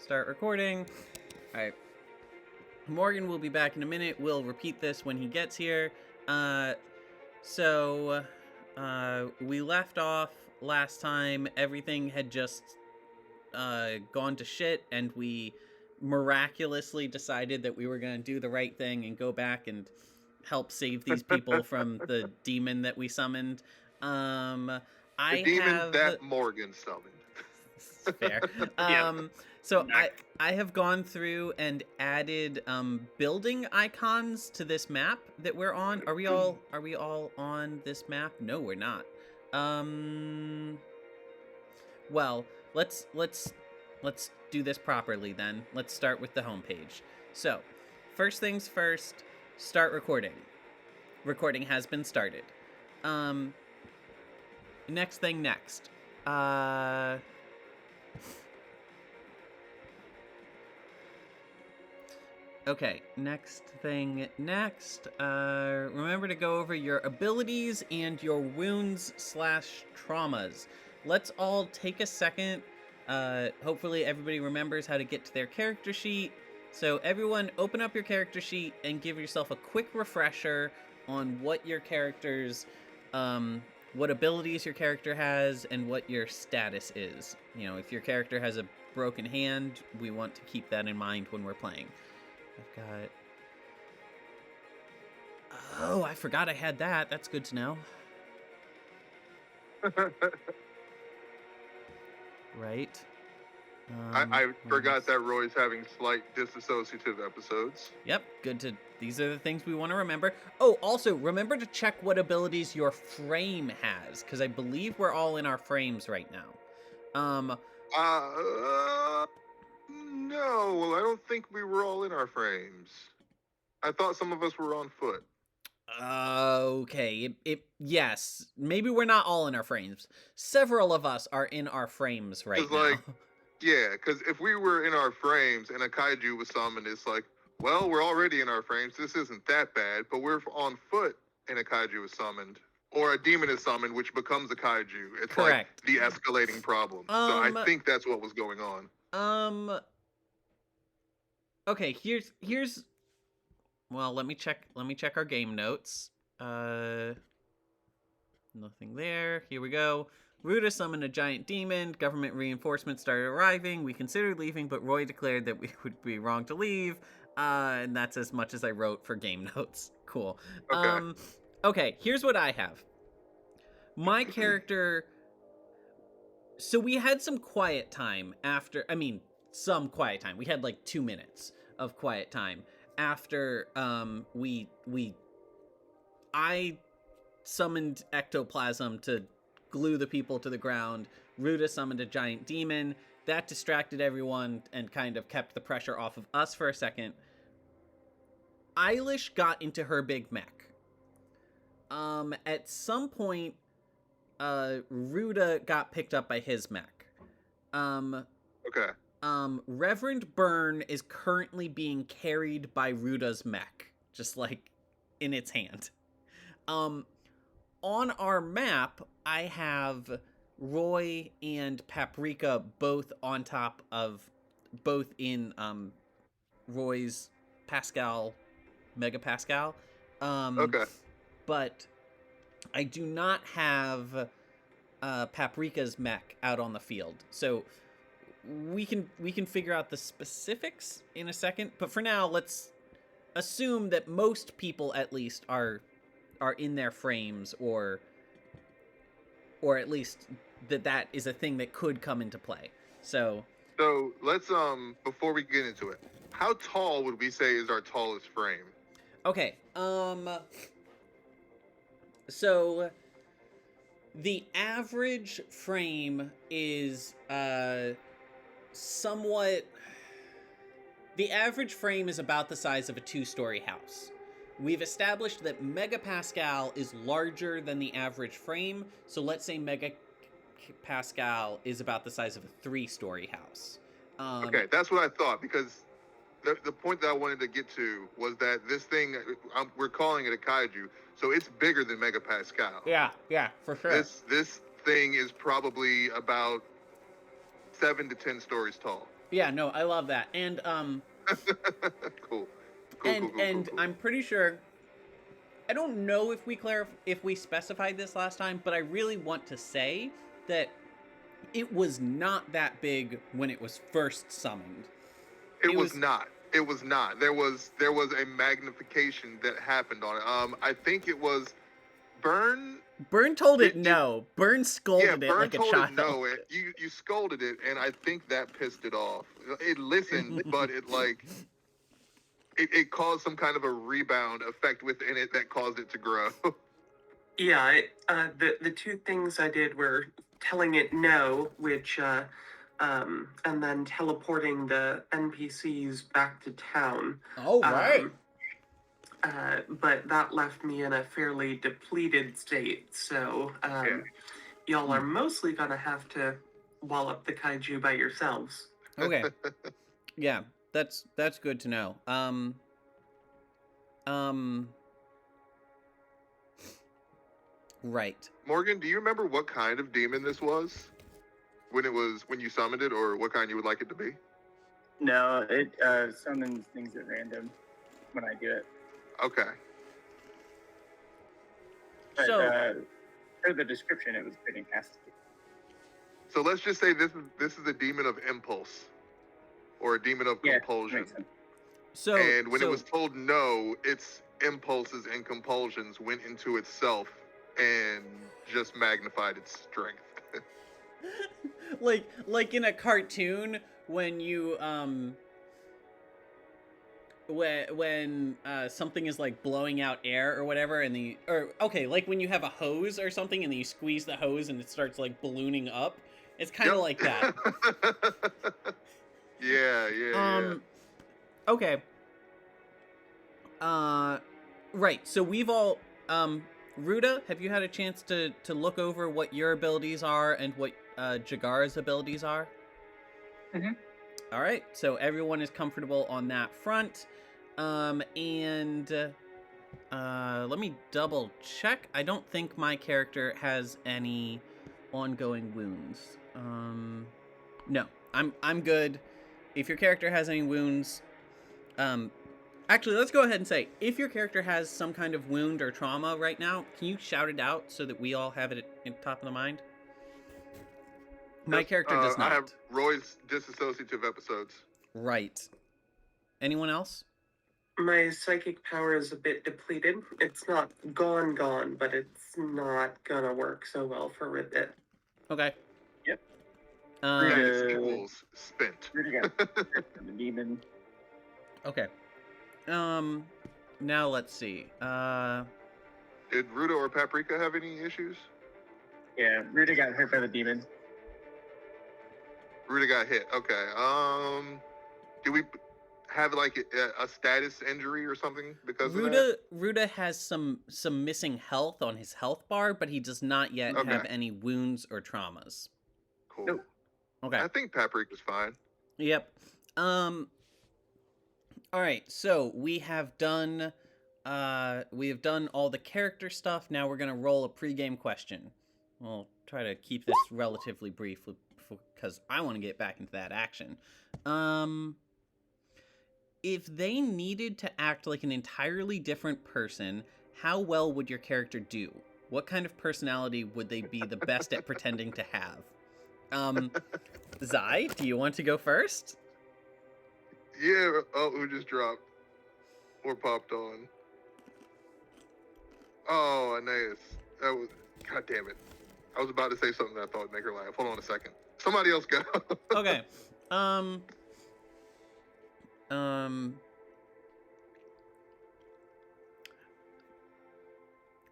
start recording. All right. Morgan will be back in a minute. We'll repeat this when he gets here. So we left off last time. Everything had just gone to shit, and we miraculously decided that we were going to do the right thing and go back and help save these people from the demon that we summoned. The I demon have that Morgan summoned. fair. So I have gone through and added building icons to this map that we're on. Are we all on this map? No, we're not. Well, let's do this properly then. Let's start with the homepage. So, first things first, start recording. Recording has been started. Next thing next. Okay, next thing next. Remember to go over your abilities and your wounds / traumas. Let's all take a second. Hopefully everybody remembers how to get to their character sheet. So everyone open up your character sheet and give yourself a quick refresher on what your character's, what abilities your character has and what your status is. You know, if your character has a broken hand, we want to keep that in mind when we're playing. I've got... Oh, I forgot I had that. That's good to know. Right. I forgot that Roy's having slight disassociative episodes. Yep, good to... These are the things we want to remember. Oh, also, remember to check what abilities your frame has, because I believe we're all in our frames right now. No, well, I don't think we were all in our frames. I thought some of us were on foot. Okay, yes, maybe we're not all in our frames. Several of us are in our frames right now. Yeah, because if we were in our frames and a kaiju was summoned, it's like, well, we're already in our frames. This isn't that bad, but we're on foot and a kaiju is summoned. Or a demon is summoned, which becomes a kaiju. It's correct. Like the escalating problem. So I think that's what was going on. Okay, here's well, let me check our game notes. Nothing there. Here we go. Ruta summoned a giant demon. Government reinforcements started arriving. We considered leaving, but Roy declared that we would be wrong to leave. And that's as much as I wrote for game notes. Cool. Okay. Okay, here's what I have. My character... So we had some quiet time after... I mean, some quiet time. We had like 2 minutes of quiet time after I summoned ectoplasm to glue the people to the ground. Ruta summoned a giant demon. That distracted everyone and kind of kept the pressure off of us for a second. Eilish got into her big mech. At some point, Ruta got picked up by his mech. Okay. Reverend Byrne is currently being carried by Ruta's mech, just like in its hand. On our map, I have Roy and Paprika both on top of, both in Roy's Pascal, Mega Pascal. Okay. But I do not have Paprika's mech out on the field. So we can figure out the specifics in a second. But for now, let's assume that most people at least are in their frames, or at least that is a thing that could come into play. So let's before we get into it, how tall would we say is our tallest frame? Okay. So the average frame is somewhat... The average frame is about the size of a 2-story house. We've established that megapascal is larger than the average frame, so let's say megapascal is about the size of a 3-story house. Okay, that's what I thought, because the point that I wanted to get to was that this thing, we're calling it a kaiju, so it's bigger than megapascal. Yeah, for sure. This thing is probably about 7 to 10 stories tall. Yeah, no, I love that. And Cool. Cool, and cool, cool, cool, and cool. I'm pretty sure, I don't know if we specified this last time, but I really want to say that it was not that big when it was first summoned. It It was was not. It was not. There was a magnification that happened on it. I think it was Burn. Burn told it Did no. Burn Yeah, scolded it Burn like a told it child. no. You scolded it, and I think that pissed it off. It listened, but it caused some kind of a rebound effect within it that caused it to grow. Yeah, the two things I did were telling it no, which and then teleporting the NPCs back to town. Oh right. But that left me in a fairly depleted state, so y'all are mostly gonna have to wallop the kaiju by yourselves. Okay. Yeah, that's good to know. Right. Morgan, do you remember what kind of demon this was when you summoned it, or what kind you would like it to be? No, it summons things at random when I do it. Okay. But So for the description, it was pretty nasty. So let's just say this is a demon of impulse, or a demon of compulsion. Makes sense. so And when so, it was told no, its impulses and compulsions went into itself and just magnified its strength. like in a cartoon when you when something is like blowing out air or whatever, and like when you have a hose or something and you squeeze the hose and it starts like ballooning up. It's kind of Yep. like that. Yeah. Okay. Right. So we've all Ruda, have you had a chance to look over what your abilities are and what Jagar's abilities are? Mhm. All right. So everyone is comfortable on that front. And let me double check. I don't think my character has any ongoing wounds. No. I'm good. If your character has any wounds, actually, let's go ahead and say, if your character has some kind of wound or trauma right now, can you shout it out so that we all have it in top of the mind? My character does not. I have Roy's disassociative episodes. Right. Anyone else? My psychic power is a bit depleted. It's not gone, but it's not gonna work so well for a bit. Okay. Yep. That equals spent. Rudy got the demon. Okay. Now let's see. Did Ruda or Paprika have any issues? Yeah, Rudy got hurt by the demon. Ruda got hit. Okay. Do we have like a status injury or something because of that? Ruda has some missing health on his health bar, but he does not yet have any wounds or traumas. Cool. Nope. Okay. I think Paprika's fine. Yep. All right. So we have done all the character stuff. Now we're gonna roll a pregame question. We'll try to keep this relatively brief because I want to get back into that action. If they needed to act like an entirely different person, how well would your character do? What kind of personality would they be the best at pretending to have? Zai, do you want to go first? Yeah. Oh, who just dropped or popped on? Oh, Aeneas. That was. God damn it. I was about to say something that I thought would make her laugh. Hold on a second. Somebody else go. Okay.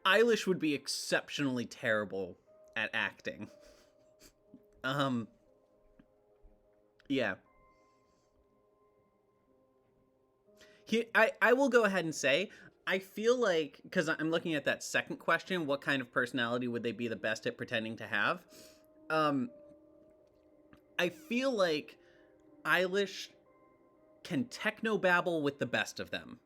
Eilish would be exceptionally terrible at acting. Yeah. I will go ahead and say, I feel like, because I'm looking at that second question, what kind of personality would they be the best at pretending to have? I feel like Eilish can technobabble with the best of them.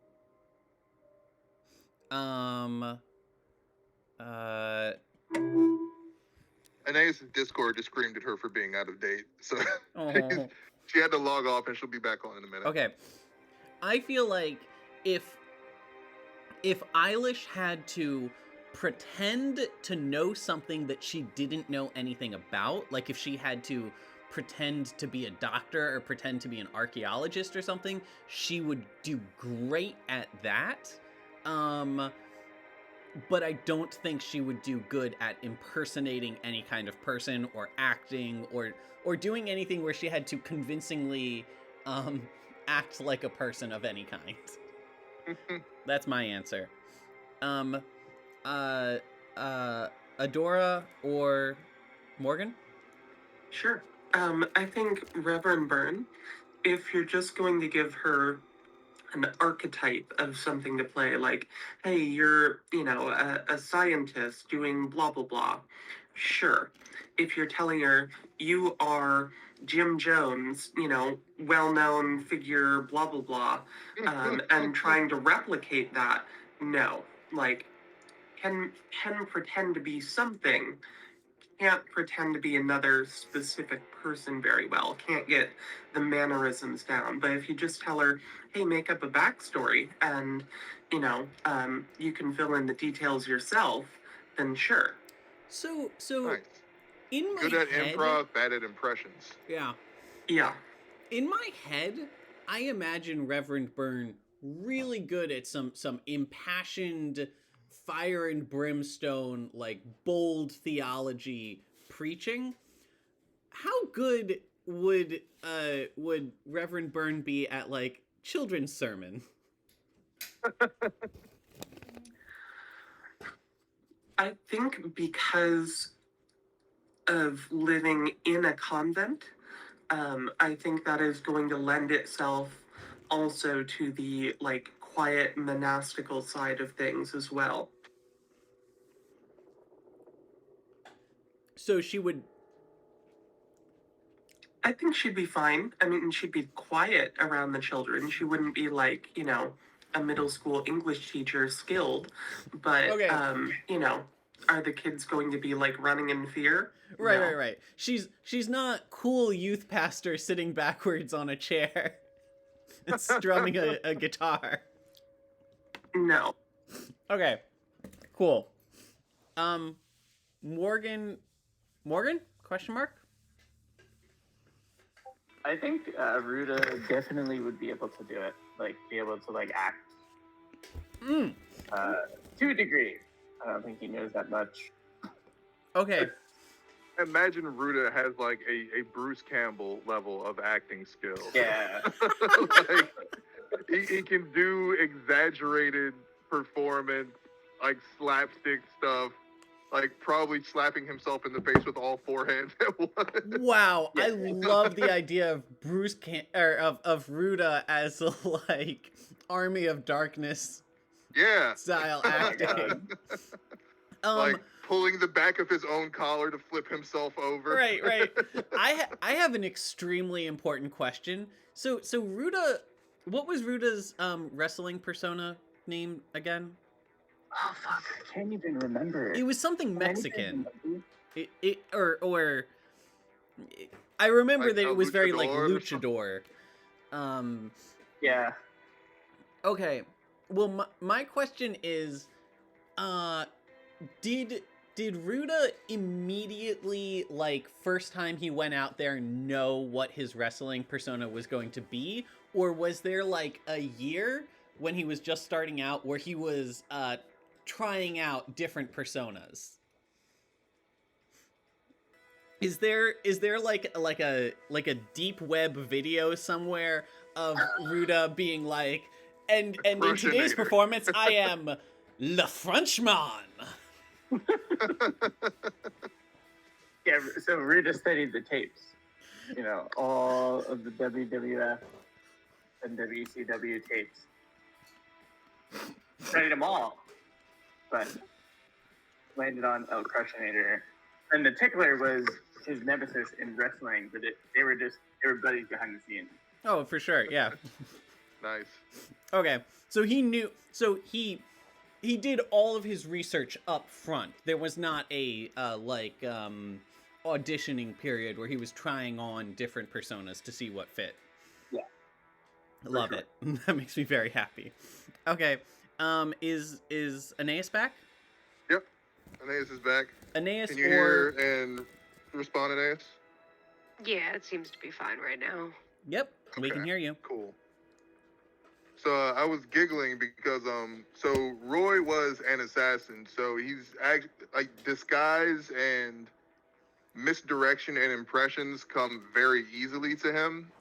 Aeneas' Discord just screamed at her for being out of date. So She had to log off, and she'll be back on in a minute. Okay. I feel like if Eilish had to pretend to know something that she didn't know anything about, like if she had to pretend to be a doctor or pretend to be an archaeologist or something, she would do great at that. But I don't think she would do good at impersonating any kind of person or acting or doing anything where she had to convincingly act like a person of any kind. That's my answer. Adora or Morgan? Sure. I think Reverend Byrne, if you're just going to give her an archetype of something to play, like, hey, you're, a scientist doing blah, blah, blah. Sure. If you're telling her you are Jim Jones, well-known figure, blah, blah, blah, and trying to replicate that, no. Like, can pretend to be something, can't pretend to be another specific person very well, can't get the mannerisms down. But if you just tell her, hey, make up a backstory and, you can fill in the details yourself, then sure. So Nice. in my Good at head, improv, bad at impressions. Yeah. Yeah. In my head, I imagine Reverend Byrne really good at some impassioned fire and brimstone, like bold theology preaching. How good would Reverend Byrne be at like children's sermon? I think because of living in a convent, I think that is going to lend itself also to the like quiet monastical side of things as well. So she would. I think she'd be fine. I mean, she'd be quiet around the children. She wouldn't be like, a middle school English teacher skilled, but, Okay. Are the kids going to be like running in fear? Right, No. right. She's not cool youth pastor sitting backwards on a chair and strumming a guitar. No. Okay, cool. Morgan? Question mark? I think Ruda definitely would be able to do it. Like, be able to, like, act. To a degree. I don't think he knows that much. Okay. Imagine Ruda has like a Bruce Campbell level of acting skills. Yeah. Like, he can do exaggerated performance, like slapstick stuff, like probably slapping himself in the face with all four hands at once. Wow, Yeah. I love the idea of of Ruda as a like Army of Darkness Yeah. style my acting. God. Like pulling the back of his own collar to flip himself over. Right. I have an extremely important question. So Ruda, what was Ruda's wrestling persona name again? Oh, fuck. I can't even remember. It was something Can anything Mexican. remember? Or I remember Like that a it was very like luchador luchador. Yeah. Okay. Well, my question is, did Ruda immediately, like, first time he went out there, know what his wrestling persona was going to be? Or was there, like, a year when he was just starting out where he was trying out different personas? Is there like a deep web video somewhere of Ruda being like, and in today's Impersonator. performance, I am Le Frenchman. Yeah, so Ruda studied the tapes. You know, all of the WWF and WCW tapes. Studied them all. But landed on El Crushinator. And the tickler was his nemesis in wrestling, but they were buddies behind the scenes. Oh, for sure, yeah. Nice. Okay, so he knew. So he did all of his research up front. There was not a auditioning period where he was trying on different personas to see what fit. Yeah. Love sure. it. That makes me very happy. Okay. Is Aeneas back? Yep. Aeneas is back. Aeneas Can you or hear and respond, Aeneas? Yeah, it seems to be fine right now. Yep, we can Okay. hear you. Cool. So I was giggling because so Roy was an assassin, so he's like disguise and misdirection and impressions come very easily to him.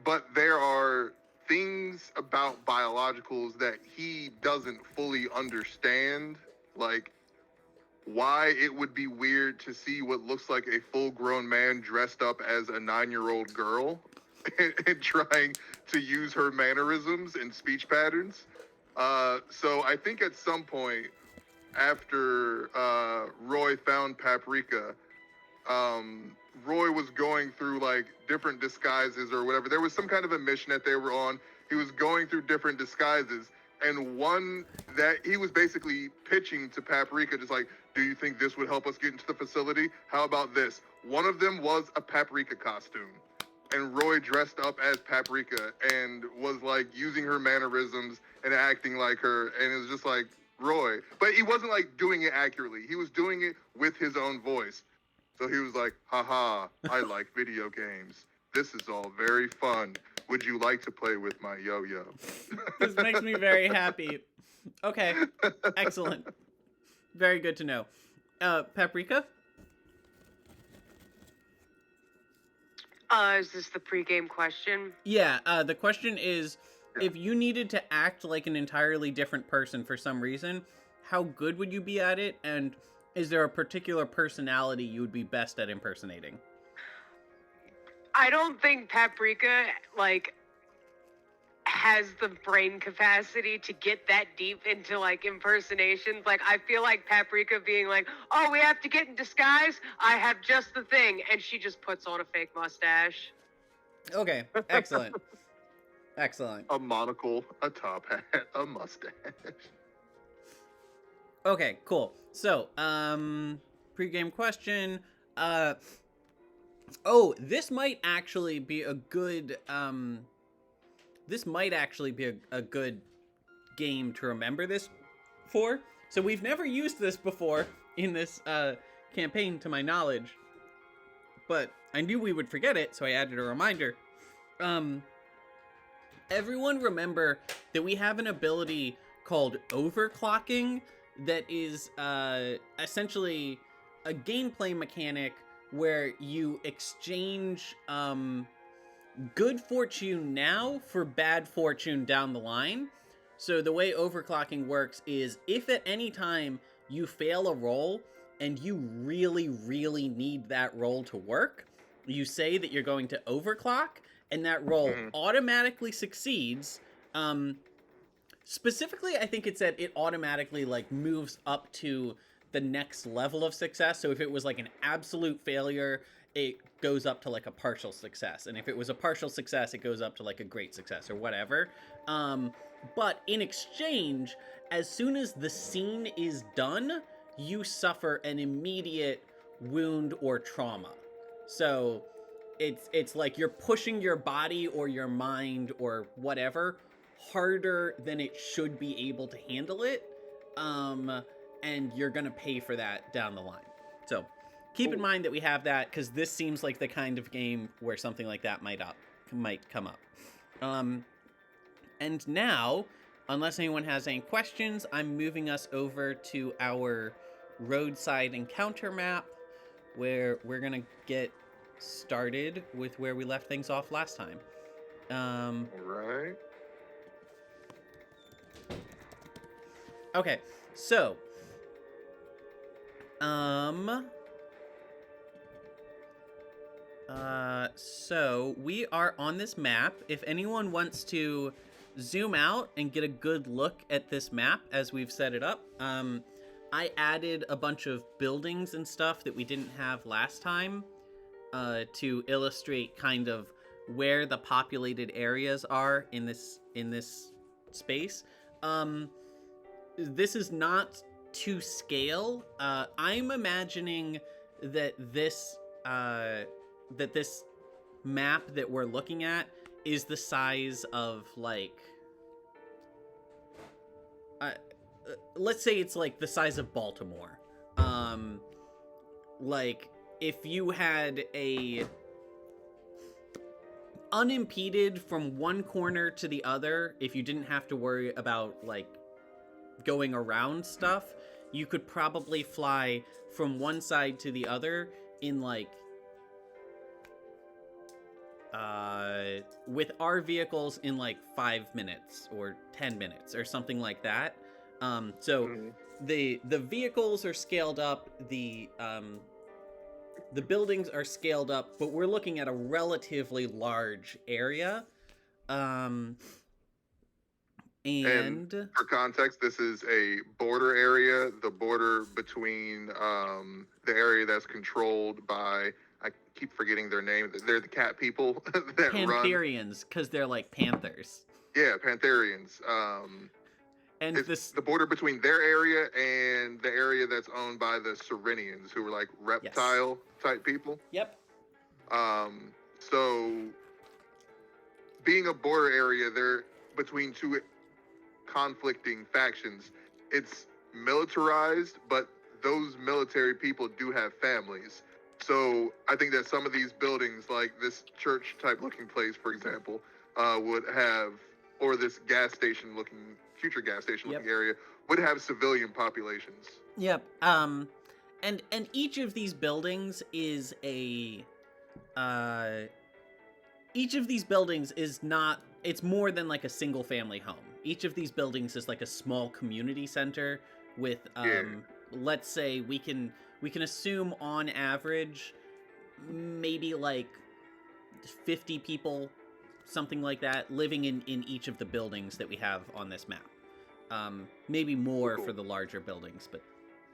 But there are things about biologicals that he doesn't fully understand, like why it would be weird to see what looks like a full-grown man dressed up as a 9-year-old girl and trying to use her mannerisms and speech patterns. So I think at some point after Roy found Paprika, Roy was going through like different disguises or whatever. There was some kind of a mission that they were on. He was going through different disguises, and one that he was basically pitching to Paprika, just like, do you think this would help us get into the facility? How about this? One of them was a Paprika costume, and Roy dressed up as Paprika and was like using her mannerisms and acting like her, and it was just like Roy. But he wasn't like doing it accurately. He was doing it with his own voice. So he was like, haha, I like video games. This is all very fun. Would you like to play with my yo-yo? This makes me very happy. Okay, excellent. Very good to know. Paprika? Is this the pregame question? Yeah, the question is, if you needed to act like an entirely different person for some reason, how good would you be at it? And is there a particular personality you would be best at impersonating? I don't think Paprika, like, has the brain capacity to get that deep into, like, impersonations. Like, I feel like Paprika being like, oh, we have to get in disguise? I have just the thing. And she just puts on a fake mustache. Okay, excellent. Excellent. A monocle, a top hat, a mustache. Okay, cool. So, pregame question. Oh, this might actually be a good, a good game to remember this for. So we've never used this before in this, campaign, to my knowledge. But I knew we would forget it, so I added a reminder. Everyone remember that we have an ability called overclocking that is essentially a gameplay mechanic where you exchange good fortune now for bad fortune down the line. So the way overclocking works is if at any time you fail a roll and you really, really need that roll to work, you say that you're going to overclock, and that roll automatically succeeds. Specifically, I think it said it automatically like moves up to the next level of success. So if it was like an absolute failure, it goes up to like a partial success. And if it was a partial success, it goes up to like a great success or whatever. But in exchange, as soon as the scene is done, you suffer an immediate wound or trauma. So it's like you're pushing your body or your mind or whatever harder than it should be able to handle it. And you're gonna pay for that down the line. So keep in mind that we have that, because this seems like the kind of game where something like that might come up. And now, unless anyone has any questions, I'm moving us over to our roadside encounter map, where we're gonna get started with where we left things off last time. All right. Okay, so so we are on this map. If anyone wants to zoom out and get a good look at this map as we've set it up, I added a bunch of buildings and stuff that we didn't have last time to illustrate kind of where the populated areas are in this space. This is not to scale. I'm imagining that this map that we're looking at is the size of like let's say it's like the size of Baltimore. Like if you had a unimpeded from one corner to the other, if you didn't have to worry about like going around stuff, you could probably fly from one side to the other in like with our vehicles in like 5 minutes or 10 minutes or something like that. So the vehicles are scaled up, the buildings are scaled up, but we're looking at a relatively large area. And for context, this is a border area, the border between the area that's controlled by, I keep forgetting their name, they're the cat people that Pantherians, because they're like panthers. Yeah, Pantherians. And it's the border between their area and the area that's owned by the Serenians, who were like reptile type people. Yep. So being a border area, they're between two conflicting factions. It's militarized, but those military people do have families. So I think that some of these buildings, like this church type looking place, for example, would have, or this future gas station looking area, would have civilian populations. Yep. And each of these buildings is not, it's more than like a single family home. Each of these buildings is like a small community center with let's say we can assume on average maybe like 50 people, something like that, living in each of the buildings that we have on this map. Maybe more for the larger buildings, but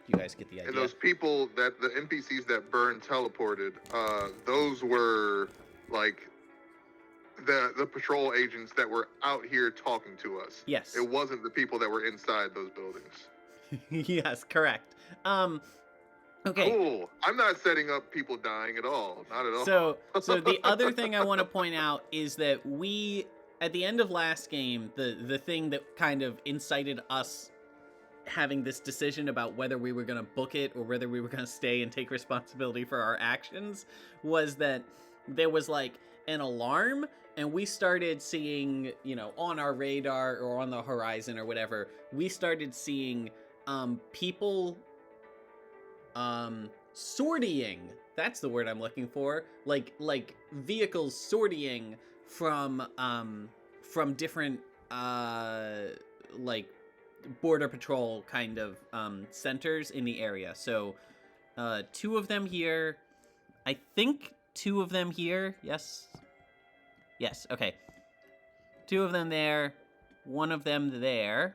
you guys get the idea. And those people, the NPCs that Burn teleported, those were like the patrol agents that were out here talking to us. Yes. It wasn't the people that were inside those buildings. Yes, correct. Okay. Cool. I'm not setting up people dying at all. Not at all. So the other thing I want to point out is that we, at the end of last game, the thing that kind of incited us having this decision about whether we were going to book it or whether we were going to stay and take responsibility for our actions was that there was like an alarm, and we started seeing, on our radar or on the horizon or whatever, we started seeing people sortying. That's the word I'm looking for. Like vehicles sortying from different like border patrol kind of centers in the area. So 2 of them here. I think 2 of them here. Yes, okay. 2 of them there, 1 of them there.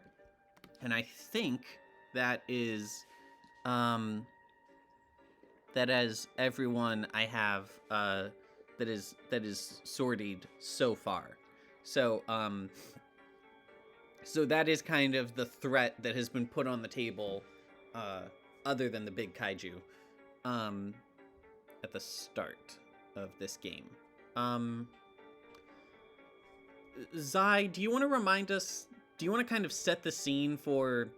And I think that is that is everyone I have that is sorted so far. So so that is kind of the threat that has been put on the table, other than the big kaiju, at the start of this game. Zai, do you want to remind us, do you want to kind of set the scene for,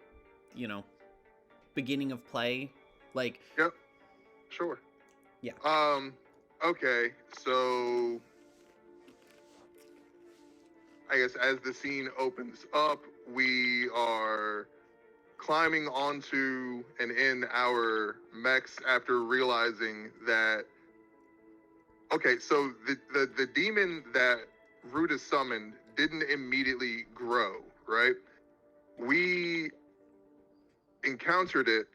beginning of play? Like... Yep, sure. Yeah. Okay, so I guess as the scene opens up, we are climbing onto and in our mechs after realizing that, okay, so the demon that Ruta summoned didn't immediately grow, right? We encountered it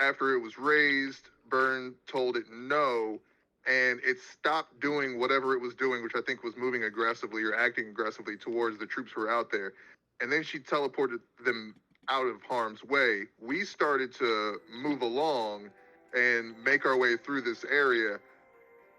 after it was raised. Burn told it no, and it stopped doing whatever it was doing, which I think was moving aggressively or acting aggressively towards the troops who were out there. And then she teleported them out of harm's way. We started to move along and make our way through this area.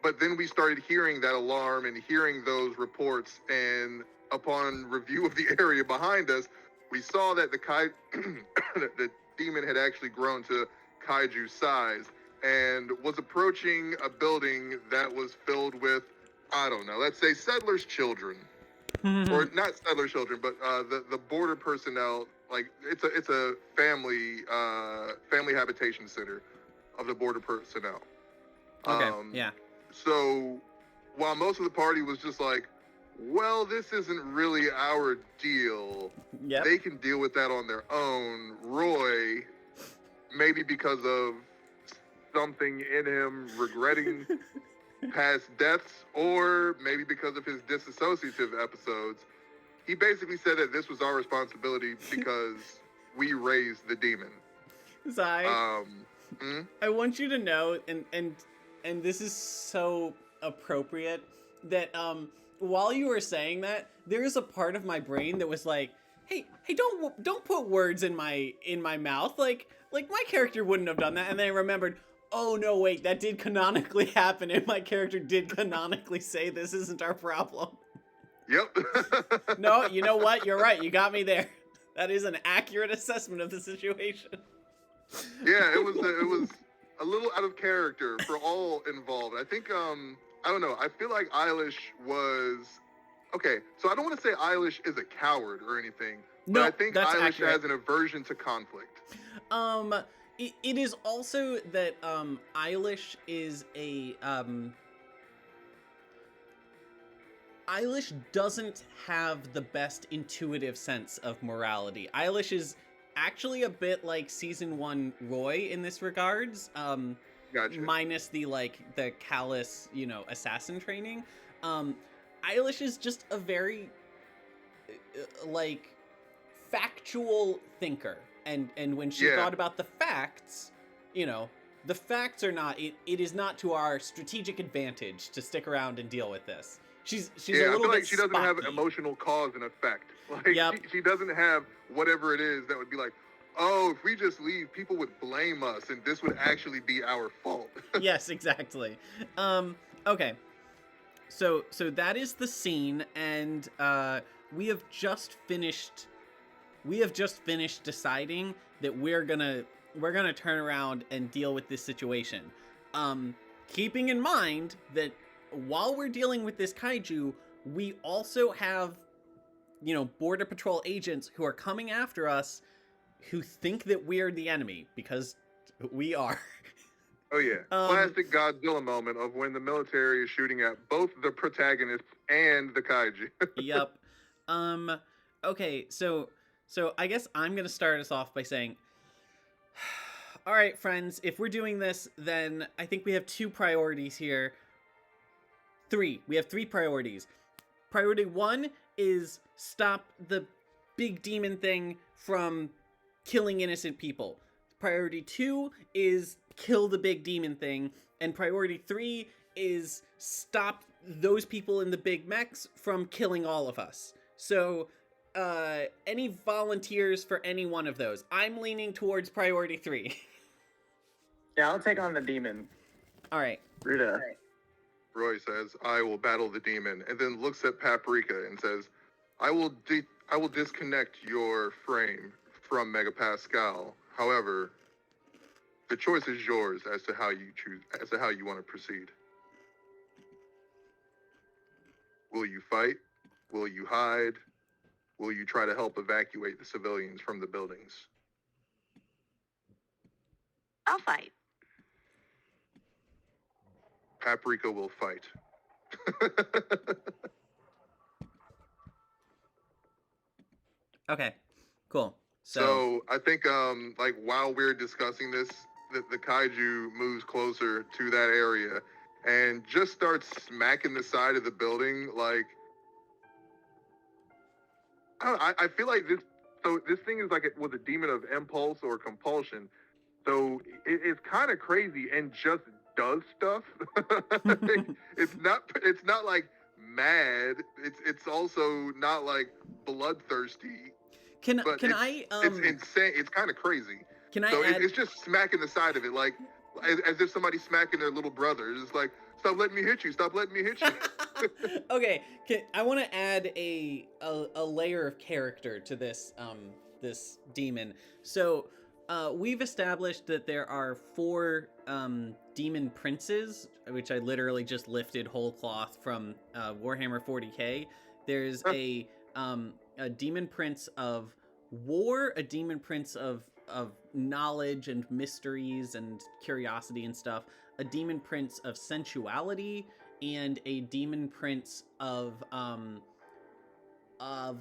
But then we started hearing that alarm and hearing those reports, and upon review of the area behind us, we saw that the demon had actually grown to kaiju size, and was approaching a building that was filled with, I don't know, let's say settlers' children. Or not settler children, but the border personnel. Like it's a family habitation center of the border personnel. Okay, yeah. So while most of the party was just like, well, this isn't really our deal. Yep. They can deal with that on their own. Roy, maybe because of something in him regretting past deaths, or maybe because of his disassociative episodes, he basically said that this was our responsibility because we raised the demon. Zai, I want you to know, and this is so appropriate, that while you were saying that, there is a part of my brain that was like, hey, don't put words in my mouth. Like my character wouldn't have done that. And then I remembered, oh no, wait, that did canonically happen, and my character did canonically say this isn't our problem. Yep. No, you know what? You're right. You got me there. That is an accurate assessment of the situation. Yeah, it was a little out of character for all involved. I think I don't know. I feel like Eilish was okay. So I don't want to say Eilish is a coward or anything, but No, I think that's Eilish accurate. has an aversion to conflict. It is also that Eilish is a Eilish doesn't have the best intuitive sense of morality. Eilish is actually a bit like season 1 Roy in this regards. Gotcha. Minus the callous, assassin training. Eilish is just a very factual thinker. And when she thought about the facts, the facts are not it is not to our strategic advantage to stick around and deal with this. She's a little I feel bit like she doesn't have spocky. emotional cause and effect. Like Yep. she doesn't have whatever it is that would be like, oh, if we just leave, people would blame us, and this would actually be our fault. Yes, exactly. Okay. So that is the scene, and we have just finished deciding that we're gonna turn around and deal with this situation. Keeping in mind that while we're dealing with this kaiju, we also have, Border Patrol agents who are coming after us who think that we're the enemy, because we are. Oh yeah, classic Godzilla moment of when the military is shooting at both the protagonists and the kaiju. Yep. Okay, so I guess I'm gonna start us off by saying, all right, friends, if we're doing this, then I think we have 2 priorities here. 3. We have 3 priorities. Priority 1 is stop the big demon thing from killing innocent people. Priority 2 is kill the big demon thing. And priority 3 is stop those people in the big mechs from killing all of us. So, any volunteers for any one of those? I'm leaning towards priority 3. Yeah, I'll take on the demon. All right. Ruda. Roy says, "I will battle the demon," and then looks at Paprika and says, "I will disconnect your frame from Megapascal. However, the choice is yours as to how you want to proceed. Will you fight? Will you hide? Will you try to help evacuate the civilians from the buildings?" I'll fight. Paprika will fight. Okay. Cool. So I think while we're discussing this, the kaiju moves closer to that area and just starts smacking the side of the building. Like I feel like this. So this thing is like it was a demon of impulse or compulsion. So it's kind of crazy and just does stuff. It's not like mad. It's also not like bloodthirsty. It's insane. It's kind of crazy. It's just smacking the side of it, like as if somebody's smacking their little brother. It's just like, stop letting me hit you. Stop letting me hit you. Okay. I want to add a layer of character to this this demon. So we've established that there are 4 demon princes, which I literally just lifted whole cloth from Warhammer 40k. There's a demon prince of war, a demon prince of knowledge and mysteries and curiosity and stuff, a demon prince of sensuality, and a demon prince of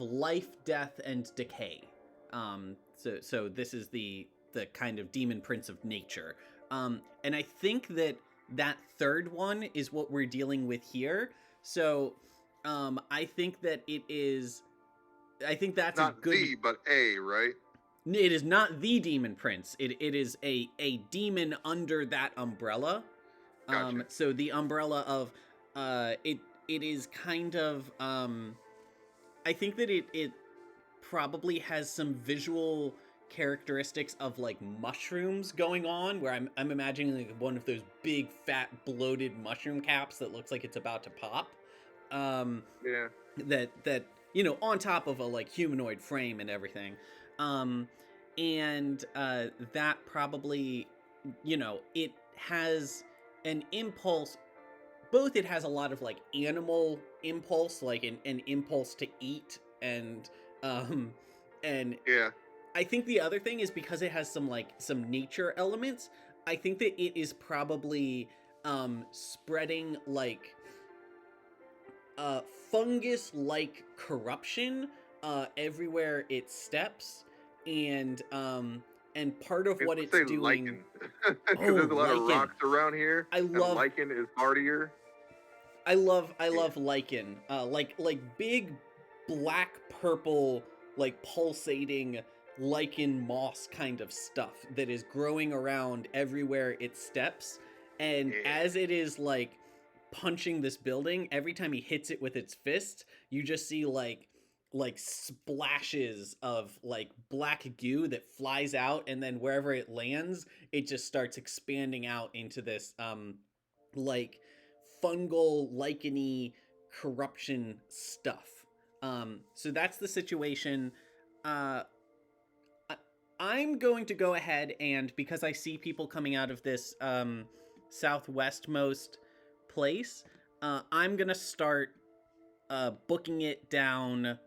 life, death, and decay. So this is the kind of demon prince of nature. And I think that 3rd one is what we're dealing with here. So I think that it is. I think that's Not a good. the, but a, right? It is not the demon prince. It is a demon under that umbrella. Gotcha. So the umbrella of it is kind of I think that it probably has some visual characteristics of like mushrooms going on, where I'm imagining like one of those big fat bloated mushroom caps that looks like it's about to pop. Yeah. That you know, on top of a like humanoid frame and everything. And that probably, you know, it has an impulse. Both it has a lot of like animal impulse, like an impulse to eat, and Yeah. I think the other thing is because it has some nature elements. I think that it is probably spreading like fungus like corruption everywhere it steps, and part of what it's doing. Because there's a lot of lichen. rocks around here. I love and lichen is hardier. I love lichen. Like big black purple, like pulsating lichen moss kind of stuff that is growing around everywhere it steps. And as it is like punching this building, every time he hits it with its fist, you just see like splashes of like black goo that flies out, and then wherever it lands, it just starts expanding out into this like fungal licheny corruption stuff. So that's the situation. I'm going to go ahead, and because I see people coming out of this southwestmost place, I'm gonna start booking it down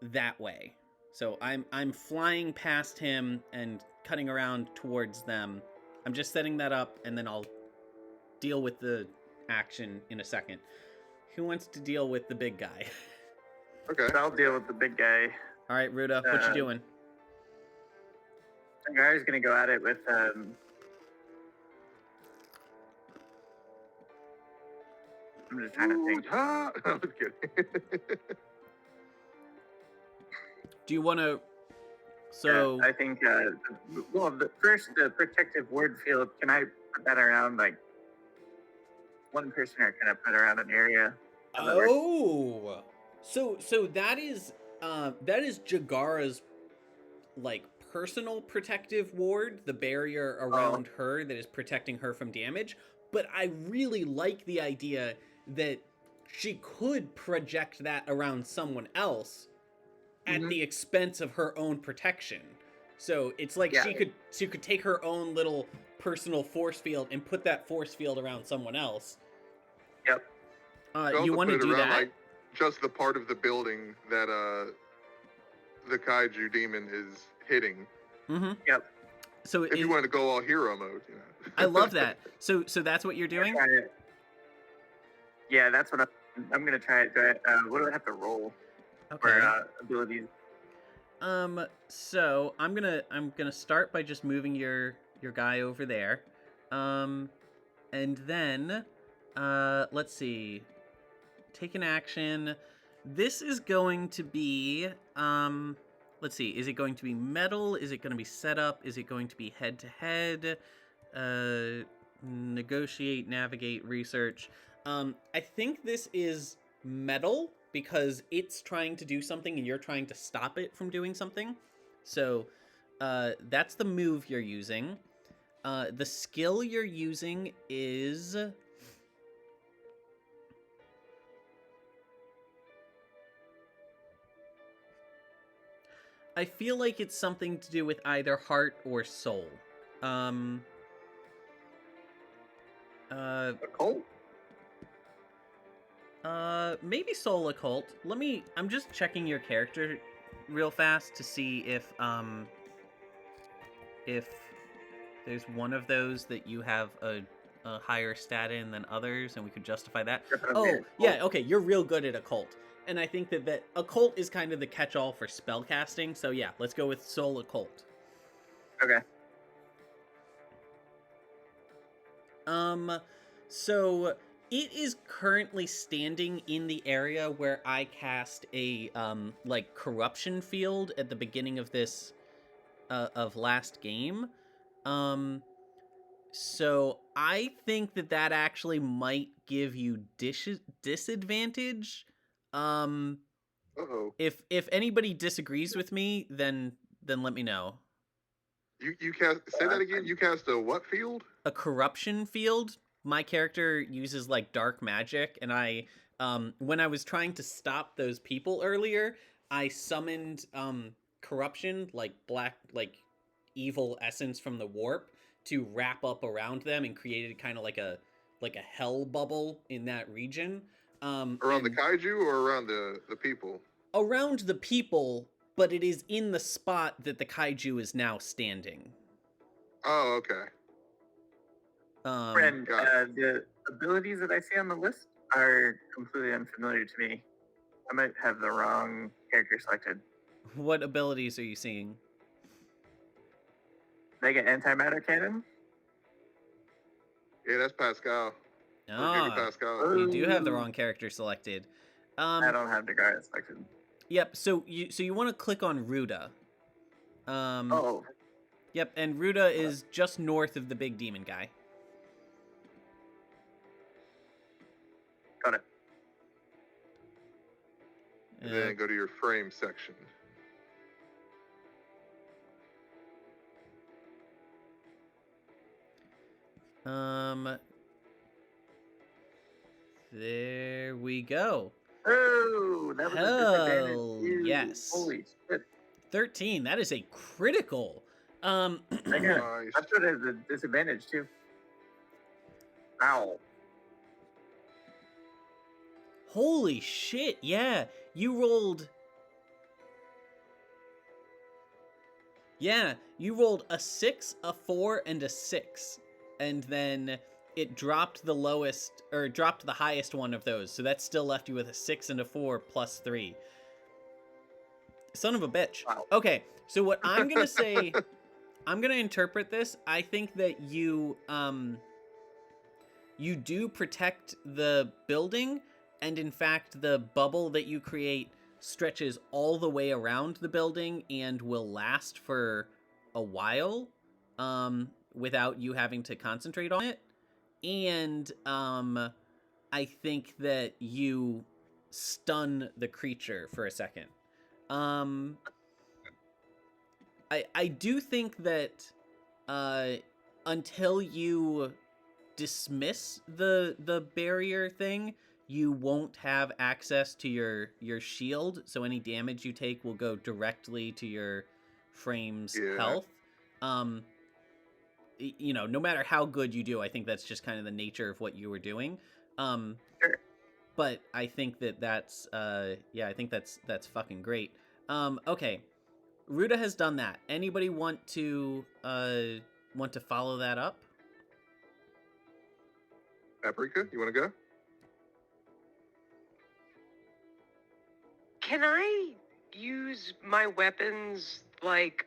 that way. So I'm flying past him and cutting around towards them. I'm just setting that up, and then I'll deal with the action in a second. Who wants to deal with the big guy? Okay. I'll deal with the big guy. All right, Ruda, what you doing? The guy's gonna go at it with I'm just trying to think. I was kidding. Do you want to? So I think well, the protective ward field. Can I put that around like one person, or can I put around an area? Oh, so that is Jagara's like personal protective ward, the barrier around her that is protecting her from damage. But I really like the idea that she could project that around someone else at the expense of her own protection. So it's like she could take her own little personal force field and put that force field around someone else. Yep. You want to do that? Like, just the part of the building that the kaiju demon is hitting. Mm-hmm. Yep. So if you want to go all hero mode, you know. I love that. So that's what you're doing? Yeah, that's what I'm gonna try it. What do I have to roll for abilities? So I'm gonna start by just moving your guy over there, and then let's see, take an action. This is going to be let's see, is it going to be metal? Is it going to be setup? Is it going to be head to head? Negotiate, navigate, research. I think this is metal because it's trying to do something and you're trying to stop it from doing something. So that's the move you're using. The skill you're using is... I feel like it's something to do with either heart or soul. Um. A cult? Maybe soul occult. I'm just checking your character real fast to see if there's one of those that you have a higher stat in than others, and we could justify that. Definitely Oh, a yeah, cult. okay, you're real good at occult. And I think that occult is kind of the catch-all for spellcasting, so yeah, let's go with soul occult. Okay. So it is currently standing in the area where I cast a like corruption field at the beginning of this of last game. So I think that actually might give you disadvantage. Uh-oh. If anybody disagrees with me, then let me know. You cast say that again. You cast a what field? A corruption field. My character uses like dark magic, and I when I was trying to stop those people earlier, I summoned corruption, like black, like evil essence from the warp, to wrap up around them and created kind of like a hell bubble in that region. Around the kaiju or around the people? Around the people, but it is in the spot that the kaiju is now standing. Oh, okay. Friend, got the abilities that I see on the list are completely unfamiliar to me. I might have the wrong character selected. What abilities are you seeing? Mega antimatter cannon? Yeah, that's Pascal. Or Giga Ah, Pascal. you do have the wrong character selected. I don't have the guy selected. Yep. So you want to click on Ruda. Oh, Yep, and Ruda is just north of the big demon guy. got it. And then go to your frame section. There we go. Oh, that was a disadvantage. Hell yes. Holy shit. 13. That is a critical. I got Nice. I thought it was a disadvantage too. Ow. Holy shit! Yeah, you rolled. Yeah, you rolled a 6, a 4, and a 6, and then it dropped the lowest, or dropped the highest one of those. So that still left you with a 6 and a 4 plus 3. Son of a bitch. Wow. Okay, so what I'm gonna say, I'm gonna interpret this. I think that you do protect the building, and in fact, the bubble that you create stretches all the way around the building and will last for a while, without you having to concentrate on it. And I think that you stun the creature for a second. I do think that until you dismiss the barrier thing, you won't have access to your shield, so any damage you take will go directly to your frame's health. You know, no matter how good you do, I think that's just kind of the nature of what you were doing. Sure. But I think that's yeah, I think that's fucking great. Okay, Ruda has done that. Anybody want to follow that up? Paprika, you want to go? Can I use my weapons like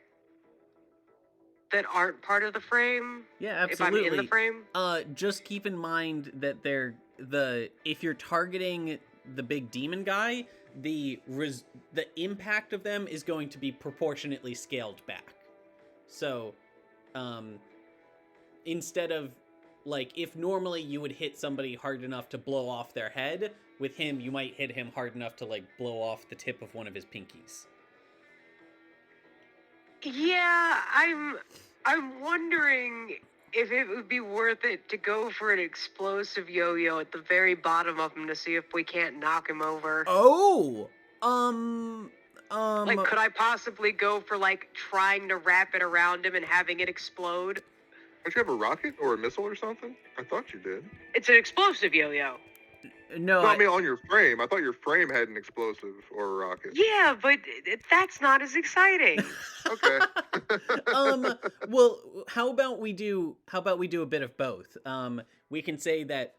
that aren't part of the frame? Yeah, If I'm absolutely. in the frame? Just keep in mind that if you're targeting the big demon guy, the impact of them is going to be proportionately scaled back. So, instead of, like, if normally you would hit somebody hard enough to blow off their head, with him you might hit him hard enough to, like, blow off the tip of one of his pinkies. Yeah, I'm wondering if it would be worth it to go for an explosive yo-yo at the very bottom of him to see if we can't knock him over. Oh, Like, could I possibly go for, like, trying to wrap it around him and having it explode? Don't you have a rocket or a missile or something? I thought you did. It's an explosive yo-yo. No, No, I mean on your frame. I thought your frame had an explosive or a rocket. Yeah, but that's not as exciting. Okay. well, how about we do a bit of both? We can say that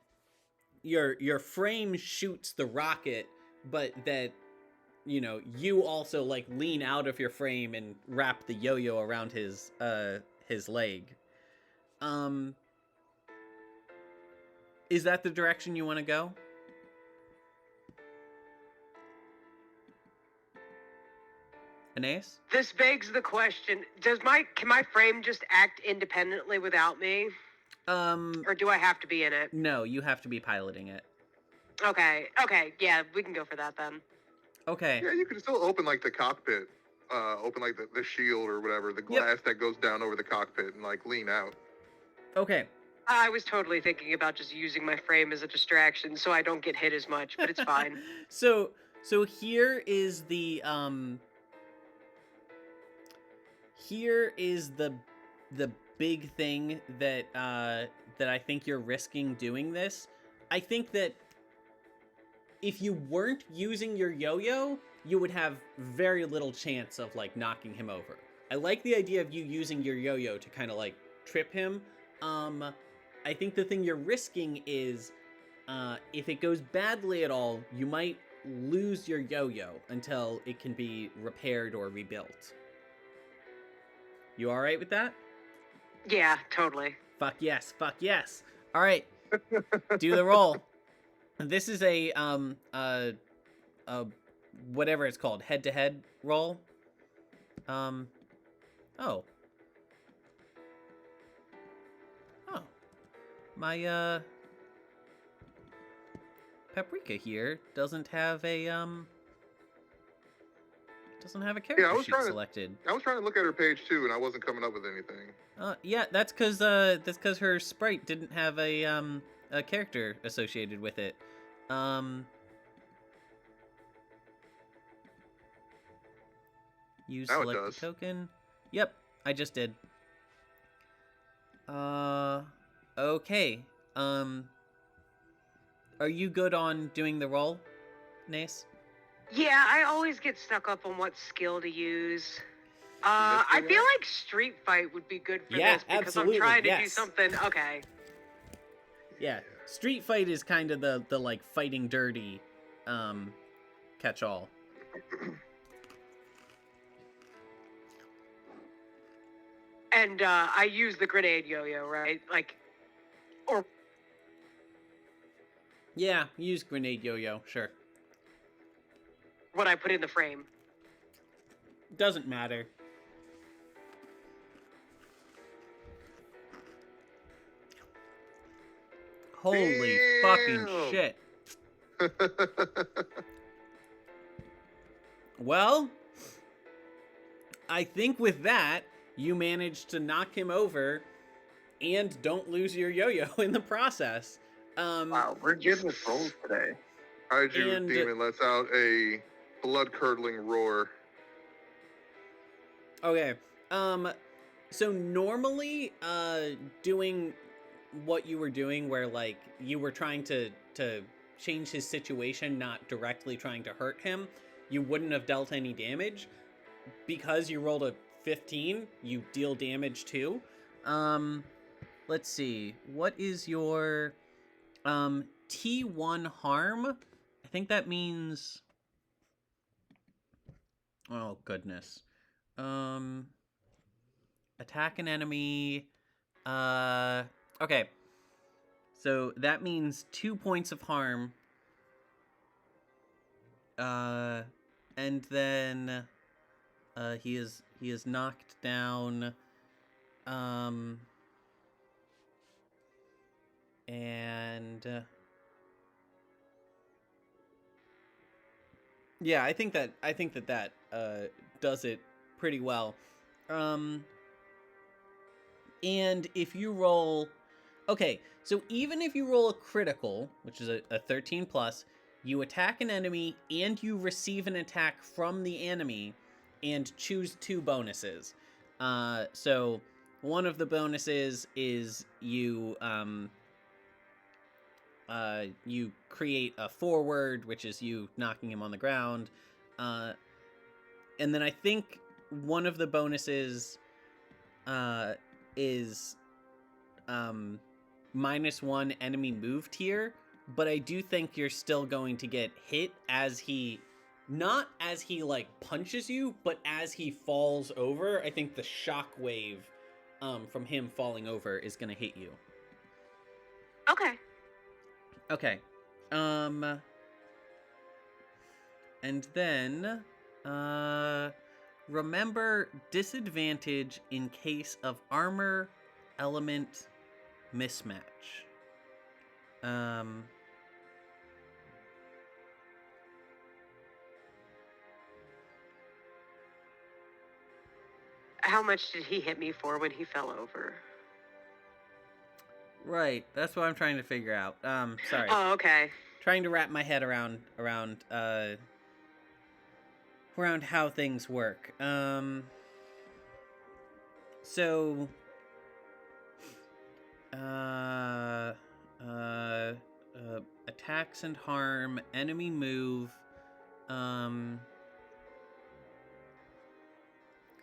your frame shoots the rocket, but that you also like lean out of your frame and wrap the yo-yo around his leg. Is that the direction you want to go? Anais? This begs the question: can my frame just act independently without me, or do I have to be in it? No, you have to be piloting it. Okay, yeah, we can go for that then. Okay. Yeah, you can still open like the cockpit, open like the shield or whatever, the glass that goes down over the cockpit, and like lean out. Okay. I was totally thinking about just using my frame as a distraction so I don't get hit as much, but it's fine. So here is the big thing that I think you're risking doing this. I think that if you weren't using your yo-yo, you would have very little chance of like knocking him over. I like the idea of you using your yo-yo to kind of like trip him. I think the thing you're risking is if it goes badly at all, you might lose your yo-yo until it can be repaired or rebuilt. You all right with that? Yeah, totally. Fuck yes. All right. Do the roll. This is a whatever it's called, head-to-head roll. Oh. My Paprika here doesn't have a character sheet selected. I was trying to look at her page too, and I wasn't coming up with anything. Yeah, that's because her sprite didn't have a character associated with it. Use select the token. Yep, I just did. Okay. Are you good on doing the roll, Nace? Yeah, I always get stuck up on what skill to use. I feel like Street Fight would be good for this because absolutely, I'm trying to do something. Okay. Yeah, Street Fight is kind of the like fighting dirty catch-all. And I use the grenade yo-yo, right? Like, or... Yeah, use grenade yo-yo, sure. What I put in the frame. Doesn't matter. Holy fucking shit. Well, I think with that, you managed to knock him over and don't lose your yo-yo in the process. Wow, we're good with rolls today. Kaiju Demon lets out a blood-curdling roar. Okay. So normally, doing what you were doing where, like, you were trying to change his situation, not directly trying to hurt him, you wouldn't have dealt any damage. Because you rolled a 15, you deal damage too. Let's see. What is your T1 harm? I think that means... Oh, goodness. Attack an enemy. Okay. So that means 2 points of harm. And then he is knocked down. And yeah, I think that does it pretty well. And if you roll, okay, so even if you roll a critical, which is a 13 plus, You attack an enemy and you receive an attack from the enemy and choose 2 bonuses. So one of the bonuses is you create a forward, which is you knocking him on the ground. And then I think one of the bonuses is -1 enemy move tier, but I do think you're still going to get hit as he, not as he like punches you, but as he falls over. I think the shock wave from him falling over is going to hit you. Okay. Okay. And then remember disadvantage in case of armor element mismatch. How much did he hit me for when he fell over? Right, that's what I'm trying to figure out. Sorry. Oh, okay. Trying to wrap my head around how things work. So attacks and harm, enemy move,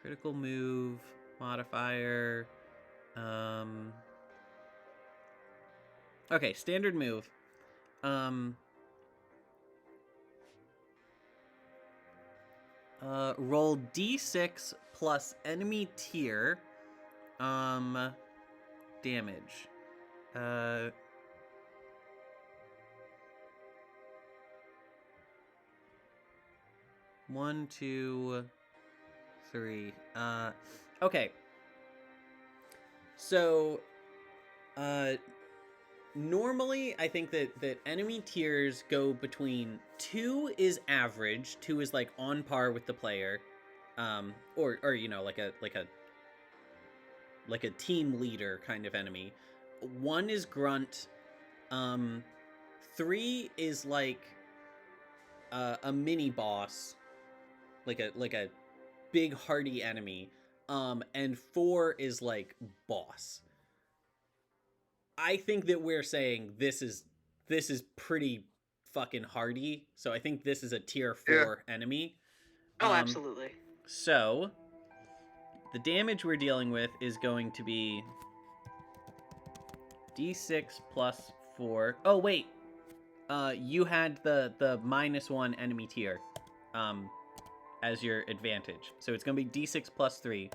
critical move, modifier, okay, standard move. Roll d6 plus enemy tier, damage. 1, 2, 3. Okay. So, normally I think that enemy tiers go between 2 is average, 2 is like on par with the player, or you know, like a team leader kind of enemy. 1 is grunt. 3 is like a mini boss, like a big hardy enemy. And 4 is like boss. I think that we're saying this is pretty fucking hardy, so I think this is a tier 4 enemy. Oh, absolutely. So the damage we're dealing with is going to be d6 plus 4. Oh wait, you had the -1 enemy tier as your advantage, so it's gonna be d6 plus 3.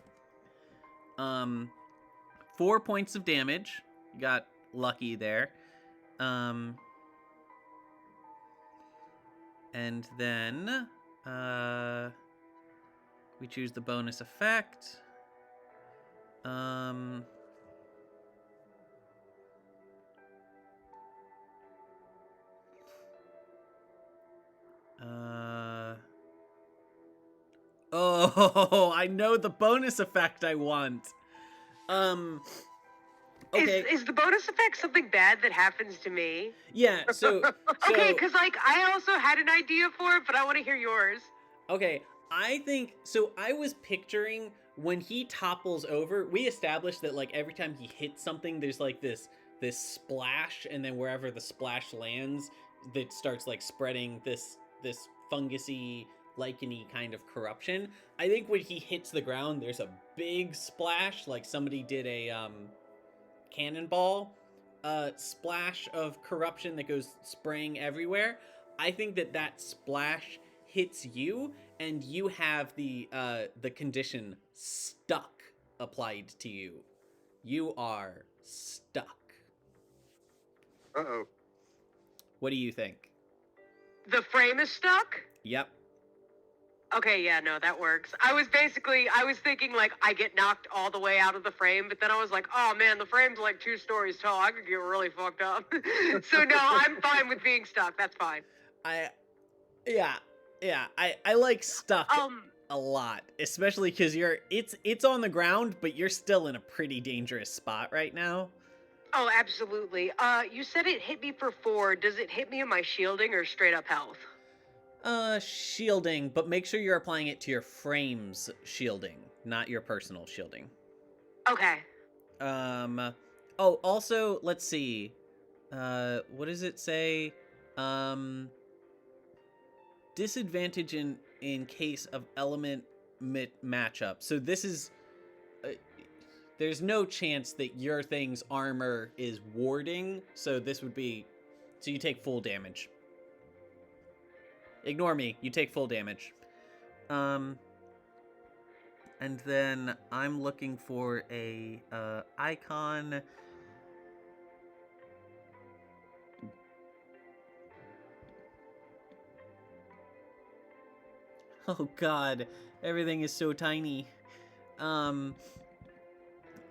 4 points of damage. You got lucky there. And then we choose the bonus effect. Oh, I know the bonus effect I want. Okay. Is the bonus effect something bad that happens to me? Yeah, so okay, because like I also had an idea for it, but I want to hear yours. Okay, I think so. I was picturing when he topples over. We established that like every time he hits something, there's like this splash, and then wherever the splash lands, that starts like spreading this fungusy, licheny kind of corruption. I think when he hits the ground, there's a big splash, like somebody did a cannonball splash of corruption that goes spraying everywhere. I think that splash hits you, and you have the condition stuck applied to you. You are stuck. Uh-oh. What do you think? The frame is stuck? Yep. Okay, yeah, no, that works. I was thinking like I get knocked all the way out of the frame, but then I was like, oh man, the frame's like 2 stories tall. I could get really fucked up. So no, I'm fine with being stuck. That's fine. I like stuck a lot, especially because it's on the ground, but you're still in a pretty dangerous spot right now. Oh, absolutely. You said it hit me for 4. Does it hit me in my shielding or straight up health? Shielding, but make sure you're applying it to your frame's shielding, not your personal shielding. Okay. Oh, also, let's see. What does it say? Disadvantage in case of element matchup. So this is there's no chance that your thing's armor is warding, so this would be so you take full damage. Ignore me, you take full damage. And then I'm looking for a icon. Oh god, everything is so tiny.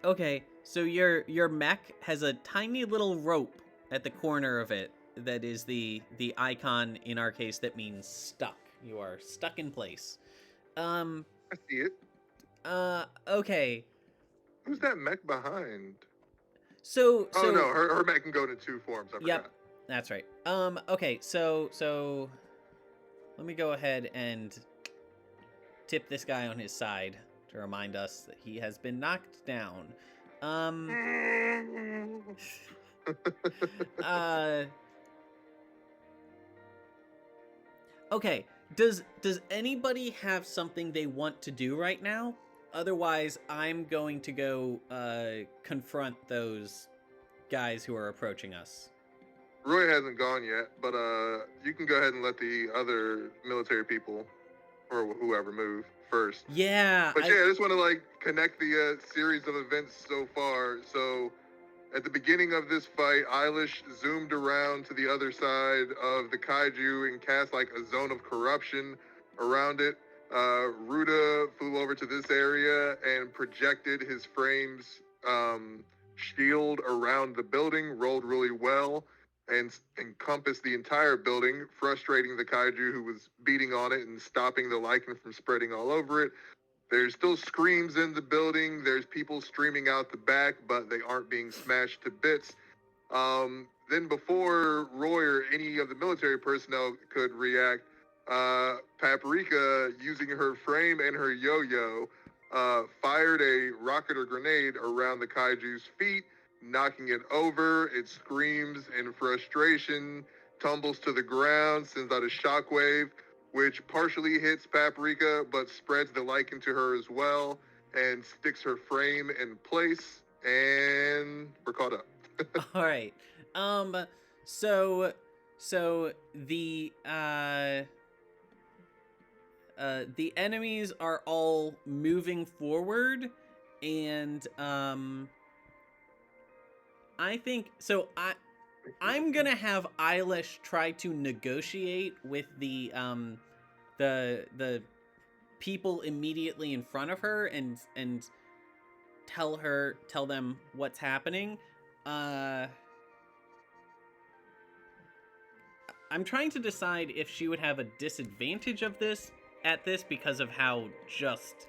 Okay, so your mech has a tiny little rope at the corner of it that is the icon in our case that means stuck. You are stuck in place. I see it. Okay. Who's that mech behind? So Oh no, her mech can go into 2 forms. I Yep, forgot. that's right. Okay, so let me go ahead and tip this guy on his side to remind us that he has been knocked down. Okay, does anybody have something they want to do right now? Otherwise, I'm going to go confront those guys who are approaching us. Roy hasn't gone yet, but you can go ahead and let the other military people or whoever move first. Yeah. But yeah, I just want to like connect the series of events so far. So at the beginning of this fight, Eilish zoomed around to the other side of the kaiju and cast like a zone of corruption around it. Ruda flew over to this area and projected his frame's shield around the building, rolled really well, and encompassed the entire building, frustrating the kaiju who was beating on it and stopping the lichen from spreading all over it. There's still screams in the building. There's people streaming out the back, but they aren't being smashed to bits. Then before Roy or any of the military personnel could react, Paprika, using her frame and her yo-yo, fired a rocket or grenade around the kaiju's feet, knocking it over. It screams in frustration, tumbles to the ground, sends out a shockwave, which partially hits Paprika, but spreads the lichen to her as well, and sticks her frame in place, and we're caught up. All right. So the enemies are all moving forward, and I think so. I'm gonna have Eilish try to negotiate with the people immediately in front of her and tell them what's happening. I'm trying to decide if she would have a disadvantage of this because of how just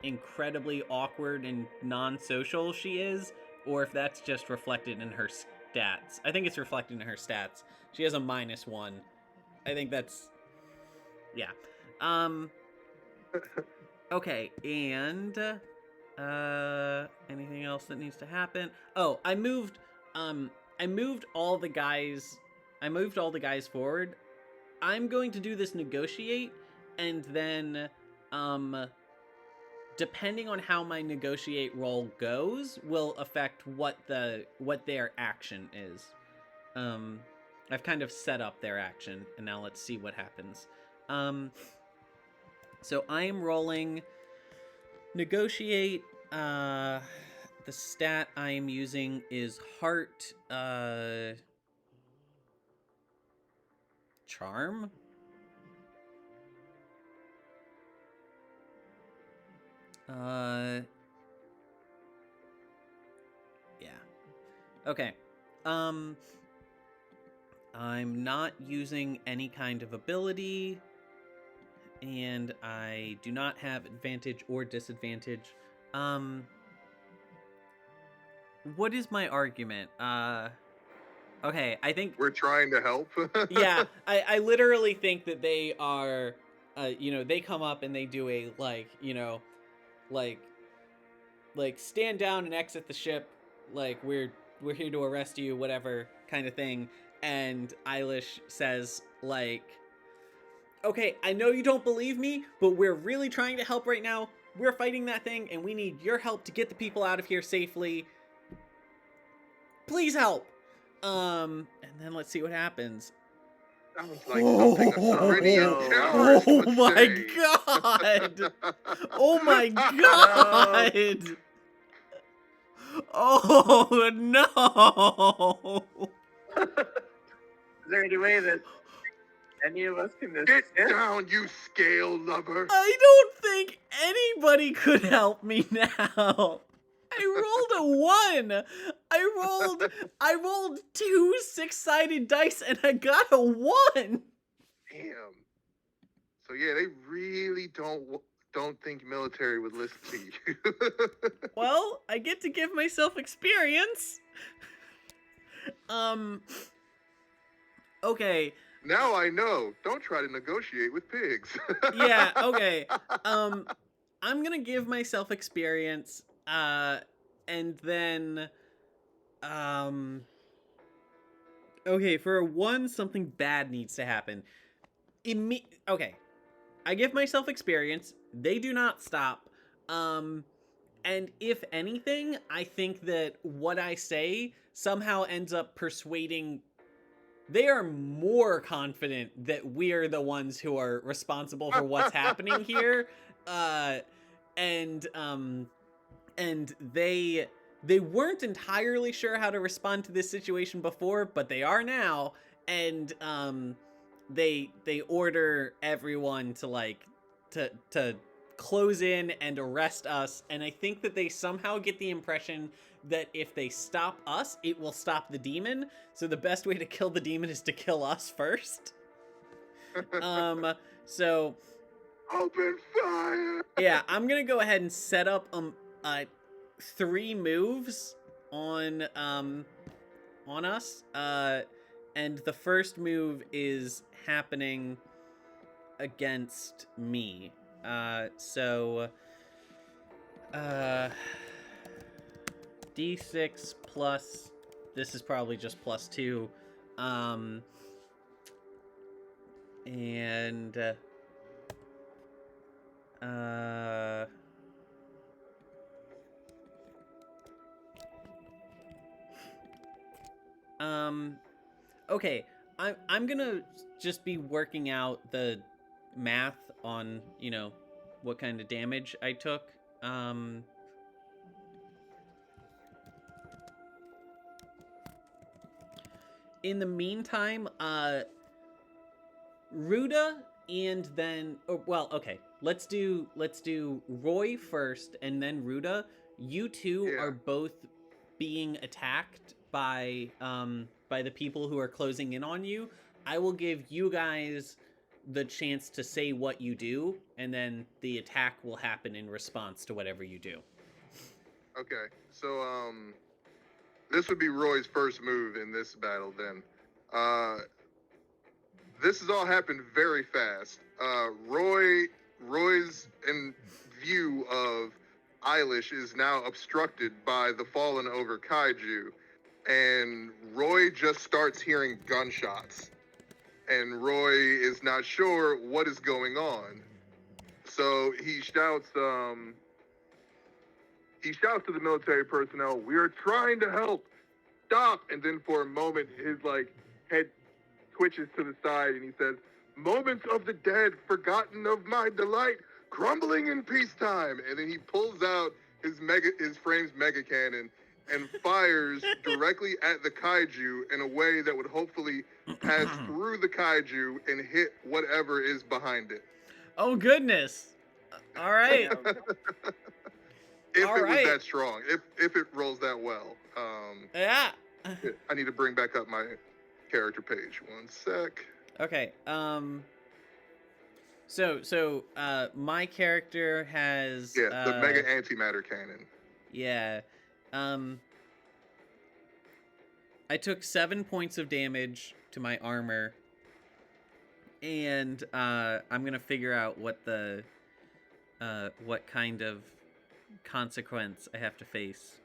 incredibly awkward and non-social she is, or if that's just reflected in her stats. I think it's reflected in her stats. She has a -1. I think that's yeah. Okay, and anything else that needs to happen? Oh, I moved all the guys forward. I'm going to do this negotiate, and then depending on how my negotiate roll goes will affect what their action is. I've kind of set up their action, and now let's see what happens. So I am rolling negotiate. The stat I am using is heart charm. Yeah. Okay. I'm not using any kind of ability, and I do not have advantage or disadvantage. what is my argument? Okay, I think We're trying to help. yeah, I literally think that they are, they come up and they do a like stand down and exit the ship, like we're here to arrest you, whatever kind of thing. And Eilish says like, okay, I know you don't believe me, but we're really trying to help right now. We're fighting that thing, and we need your help to get the people out of here safely. Please help. And then let's see what happens. Sounds like something a Ceridian no. terrorist Oh would my say. god! Oh my god! Oh no! Is there any way that any of us can Get assist? down, you scale lover. I don't think anybody could help me now. I rolled a 1. I rolled 2 6-sided dice and I got a 1. Damn. So yeah, they really don't think military would listen to you. Well, I get to give myself experience. Okay. Now I know. Don't try to negotiate with pigs. Yeah, okay. I'm gonna give myself experience, and then, okay, for a 1, something bad needs to happen. Okay, I give myself experience, they do not stop, and if anything, I think that what I say somehow ends up persuading. They are more confident that we're the ones who are responsible for what's happening here, and they weren't entirely sure how to respond to this situation before, but they are now, and they order everyone to to close in and arrest us, and I think that they somehow get the impression that if they stop us, it will stop the demon. So the best way to kill the demon is to kill us first. So Open fire. yeah, I'm gonna go ahead and set up 3 moves on us. And the first move is happening against me. So D6 plus, this is probably just +2. And okay, I'm gonna just be working out the math on, what kind of damage I took. In the meantime, Ruda and then, okay, let's do Roy first and then Ruda. You two are both being attacked by the people who are closing in on you. I will give you guys the chance to say what you do, and then the attack will happen in response to whatever you do. Okay, so this would be Roy's first move in this battle. Then, this has all happened very fast. Roy's in view of Eilish is now obstructed by the fallen over kaiju, and Roy just starts hearing gunshots, and Roy is not sure what is going on. So he shouts to the military personnel, "We are trying to help. Stop!" And then for a moment, his head twitches to the side, and he says, "Moments of the dead, forgotten of my delight, crumbling in peacetime." And then he pulls out his frame's mega cannon and fires directly at the kaiju in a way that would hopefully pass through the kaiju and hit whatever is behind it. Oh goodness! All right. If it was that strong, if it rolls that well. Yeah. I need to bring back up my character page. 1 sec. Okay. So my character has the mega antimatter cannon. Yeah. I took 7 points of damage to my armor, and I'm gonna figure out what the what kind of consequence I have to face.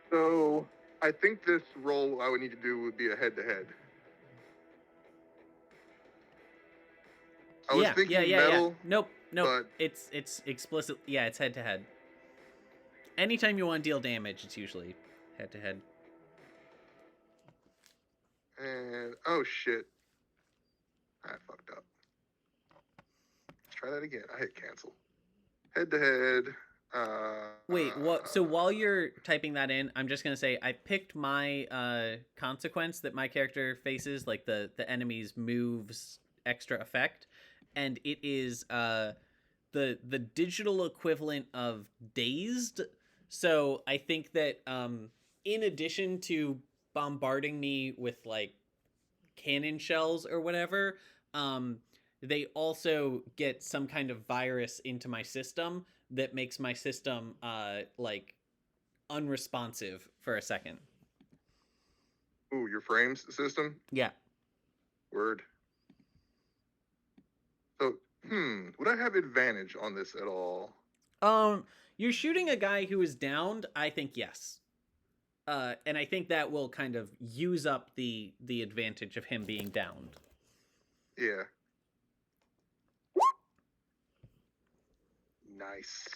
So I think this roll I would need to do would be a head-to-head. I was thinking metal. Nope. but- It's explicit. Yeah, it's head to head. Anytime you want to deal damage, it's usually head to head. And oh shit, I fucked up. Let's try that again. I hit cancel. Head-to-head. Wait, what? So while you're typing that in, I'm just gonna say I picked my consequence that my character faces, like the enemy's moves extra effect, and it is the digital equivalent of dazed. So I think that in addition to bombarding me with like cannon shells or whatever, they also get some kind of virus into my system that makes my system like unresponsive for a second. Ooh, your frames system? Yeah. Word. So, would I have advantage on this at all? You're shooting a guy who is downed. I think yes. And I think that will kind of use up the advantage of him being downed. Yeah. Nice.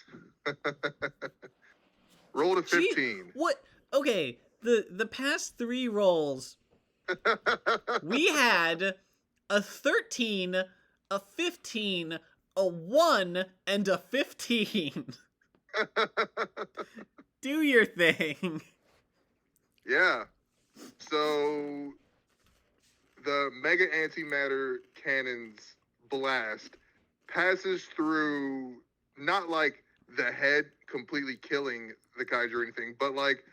Roll to 15. Gee, what? Okay, the past 3 rolls, we had a 13, a 15, a 1, and a 15. Do your thing. Yeah. So the mega antimatter cannon's blast passes through not like the head completely killing the kaiju or anything, but like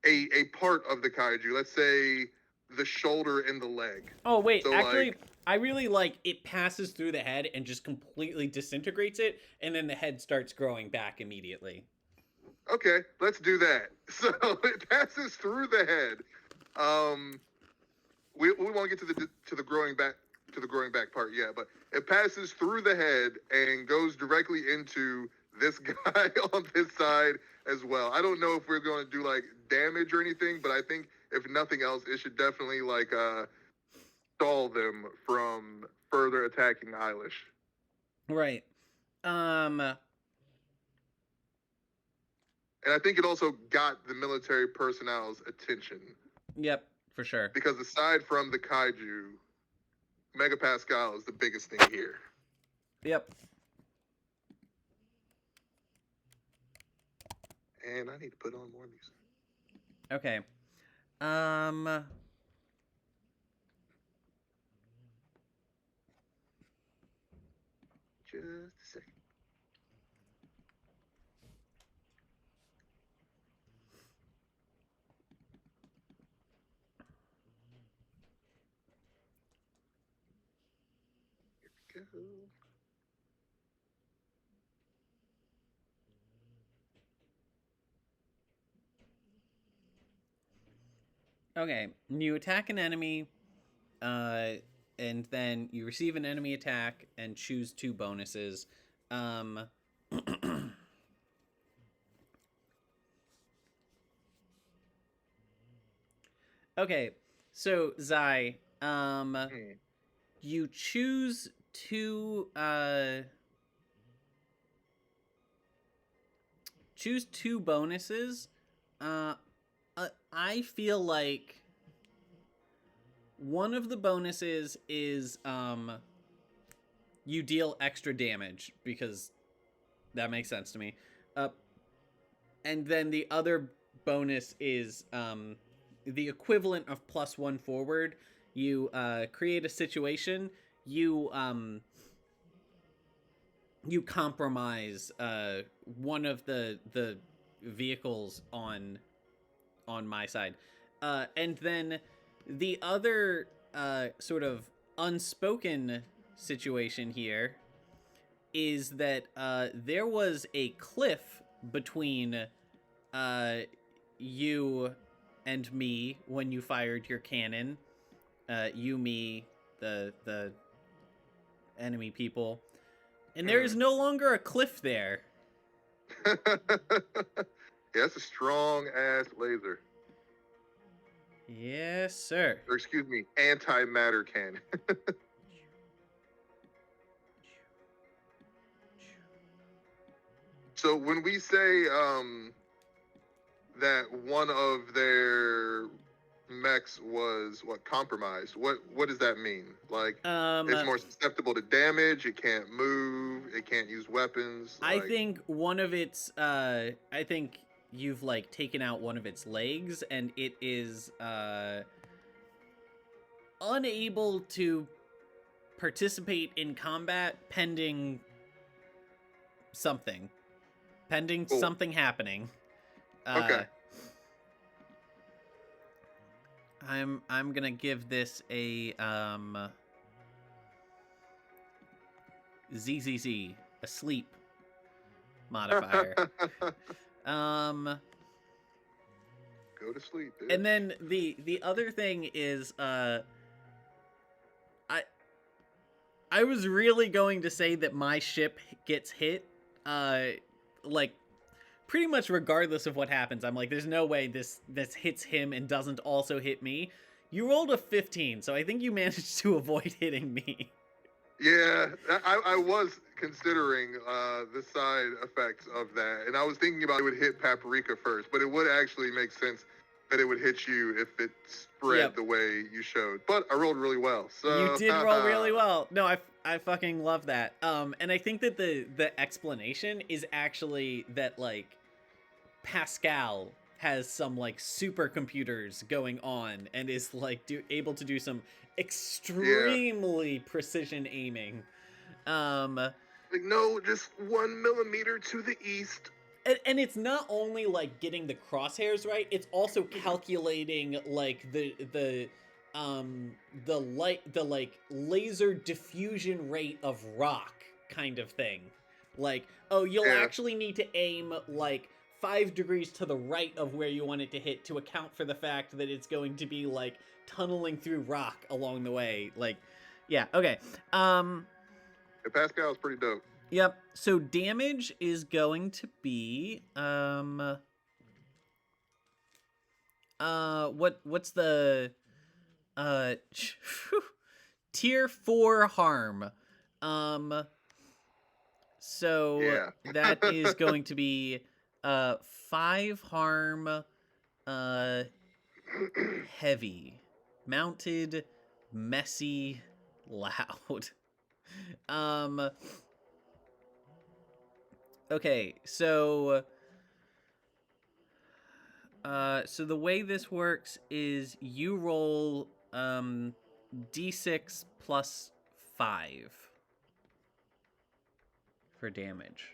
a part of the kaiju. Let's say the shoulder and the leg. Oh wait, So, actually, like- I really like it passes through the head and just completely disintegrates it, and then the head starts growing back immediately. Okay, let's do that. So it passes through the head. We won't get to the growing back part yet, but it passes through the head and goes directly into this guy on this side as well. I don't know if we're going to do like damage or anything, but I think if nothing else, it should definitely like stall them from further attacking Eilish. Right. And I think it also got the military personnel's attention. Yep, for sure. Because aside from the kaiju, Megapascal is the biggest thing here. Yep. And I need to put on more music. Okay. Just a second. Here we go. Okay. You attack an enemy, and then you receive an enemy attack and choose 2 bonuses. Okay, so Zai, you choose 2 bonuses. I feel like one of the bonuses is you deal extra damage, because that makes sense to me. And then the other bonus is the equivalent of +1 forward. You create a situation. You compromise one of the vehicles on my side, and then the other sort of unspoken situation here is that there was a cliff between you and me when you fired your cannon. You, me, the enemy people. And there is no longer a cliff there. Yeah, that's a strong ass laser. Yes, sir. Or excuse me, antimatter cannon. So when we say that one of their mechs was compromised, what does that mean? Like it's more susceptible to damage, it can't move, it can't use weapons. I think one of its I think you've like taken out one of its legs and it is unable to participate in combat pending something. Pending Cool. something happening. Okay. I'm gonna give this a ZZZ, a sleep modifier. Go to sleep, bitch. And then the other thing is I was really going to say that my ship gets hit like pretty much regardless of what happens. I'm like, there's no way this hits him and doesn't also hit me. You rolled a 15, so I think you managed to avoid hitting me. Yeah, I was considering the side effects of that, and I was thinking about it would hit Paprika first, but it would actually make sense that it would hit you if it spread the way you showed. But I rolled really well, so you did roll really well. No, I fucking love that. And I think that the explanation is actually that like Pascal has some like supercomputers going on and is like able to do some extremely precision aiming. Like, no, just 1 millimeter to the east. And it's not only like getting the crosshairs right, it's also calculating like the laser diffusion rate of rock kind of thing. Like, oh, you'll actually need to aim like 5 degrees to the right of where you want it to hit to account for the fact that it's going to be like tunneling through rock along the way. Like, yeah, okay. Pascal's pretty dope. Yep. So damage is going to be what's the tier 4 harm. So that is going to be 5 harm heavy, mounted, messy, loud. Okay, so the way this works is you roll d6 plus 5 for damage.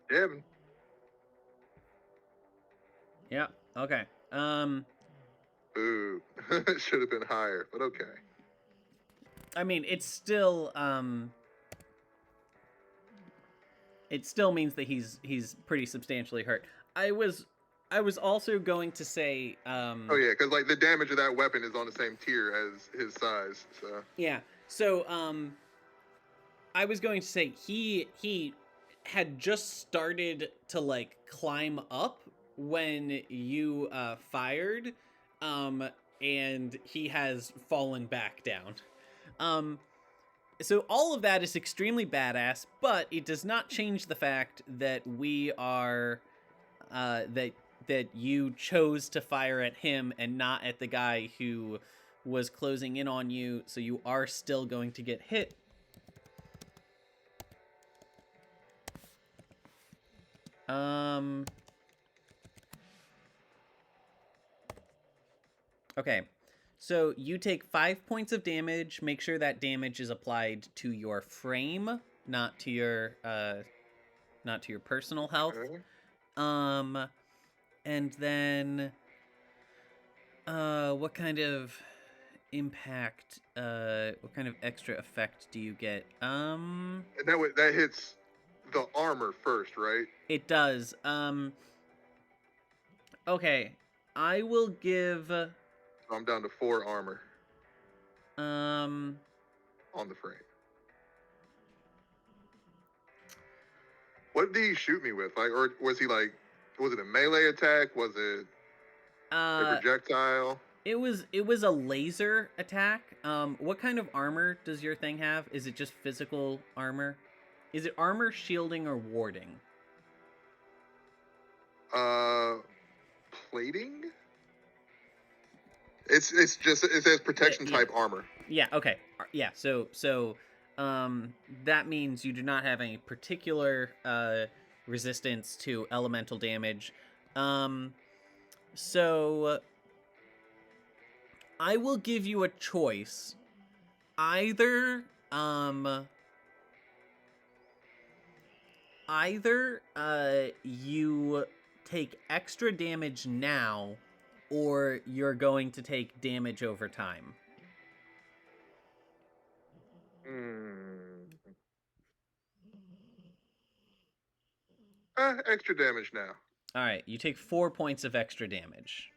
Devin. Yeah, okay. Ooh, it should have been higher, but okay. I mean, it's still it still means that he's pretty substantially hurt. I was also going to say oh yeah, because like the damage of that weapon is on the same tier as his size, so yeah. So I was going to say he had just started to like climb up when you fired, and he has fallen back down. So all of that is extremely badass, but it does not change the fact that we are that you chose to fire at him and not at the guy who was closing in on you, so you are still going to get hit. Okay, so you take 5 points of damage. Make sure that damage is applied to your frame, not to your personal health. And then what kind of impact, what kind of extra effect do you get? And that hits the armor first, right? It does. Okay. I will give So I'm down to 4 armor um on the frame. What did he shoot me with? Like, or was he like, was it a melee attack? Was it a projectile? it was a laser attack. What kind of armor does your thing have? Is it just physical armor? Is it armor, shielding, or warding? Plating? It says protection type armor. Yeah, okay. Yeah, so that means you do not have any particular resistance to elemental damage. So I will give you a choice. Either you take extra damage now, or you're going to take damage over time. Extra damage now. All right, you take 4 points of extra damage.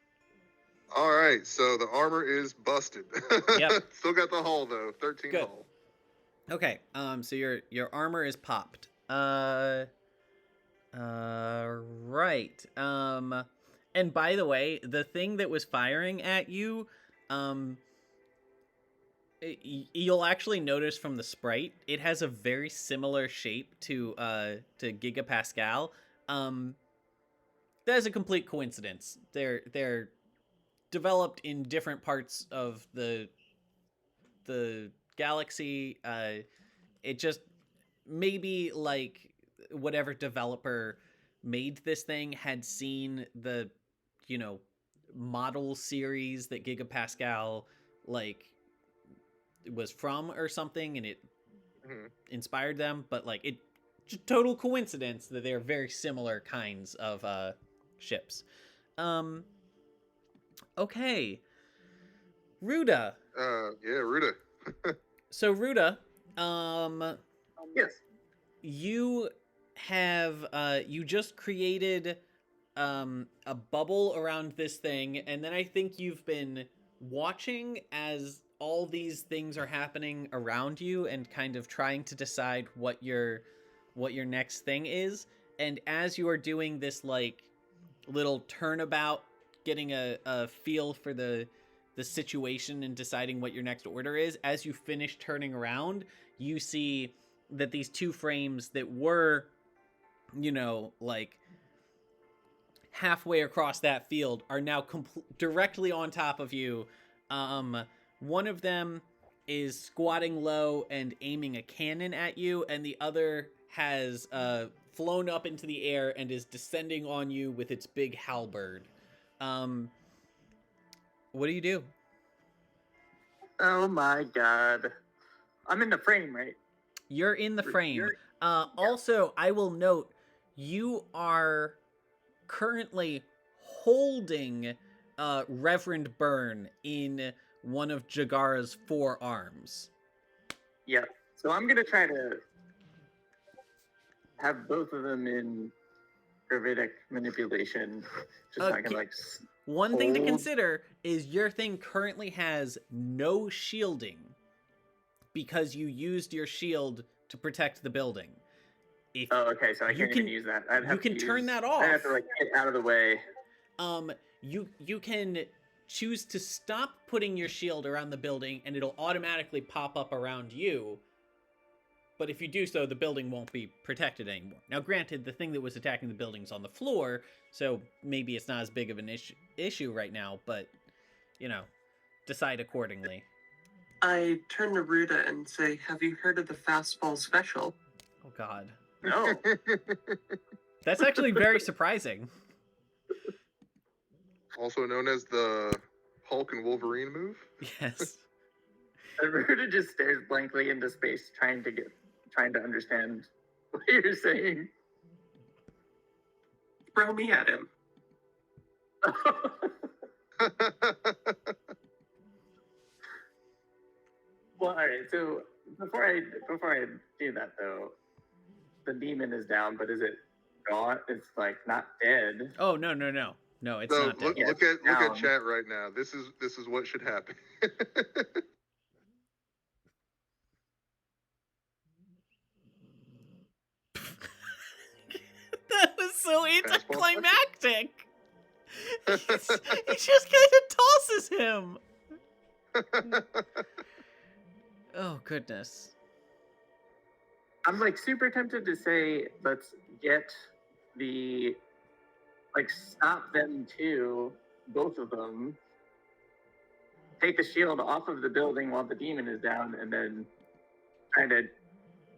All right, so the armor is busted. Yep. Still got the hull though. 13 Good. hull. Okay. So your armor is popped. Right. And by the way, the thing that was firing at you, you'll actually notice from the sprite, it has a very similar shape to Gigapascal. That is a complete coincidence. They're developed in different parts of the galaxy. It just maybe like whatever developer made this thing had seen the model series that Gigapascal like was from or something, and it inspired them. But like it just total coincidence that they're very similar kinds of ships. Okay. Ruda. Yeah, Ruda. So Ruda, Yes. you have you just created a bubble around this thing, and then I think you've been watching as all these things are happening around you and kind of trying to decide what your next thing is. And as you are doing this like little turnabout, getting a feel for the situation and deciding what your next order is, as you finish turning around, you see that these 2 frames that were, like halfway across that field are now directly on top of you. One of them is squatting low and aiming a cannon at you, and the other has flown up into the air and is descending on you with its big halberd. What do you do? Oh my god. I'm in the frame, right? You're in the frame. Also, I will note, you are currently holding Reverend Byrne in one of Jagara's forearms. Yeah. So I'm gonna try to have both of them in gravitic manipulation, just so I can like. One thing to consider is your thing currently has no shielding because you used your shield to protect the building. Okay, so I can't even use that. You can turn that off. I have to like get out of the way. You can choose to stop putting your shield around the building, and it'll automatically pop up around you. But if you do so, the building won't be protected anymore. Now, granted, the thing that was attacking the building's on the floor, so maybe it's not as big of an issue right now, but, decide accordingly. I turn to Ruda and say, have you heard of the fastball special? Oh, God. No. That's actually very surprising. Also known as the Hulk and Wolverine move? Yes. Ruda just stares blankly into space, trying to understand what you're saying. throw me at him. Well, all right. So before I do that though, the demon is down, but is it gone? It's like not dead. Oh no, it's So not dead. look at down. chat right now. This is what should happen. That was so Fastball anticlimactic. He just kind of tosses him. Oh goodness. I'm like super tempted to say let's get the stop them too, both of them. Take the shield off of the building while the demon is down, and then try to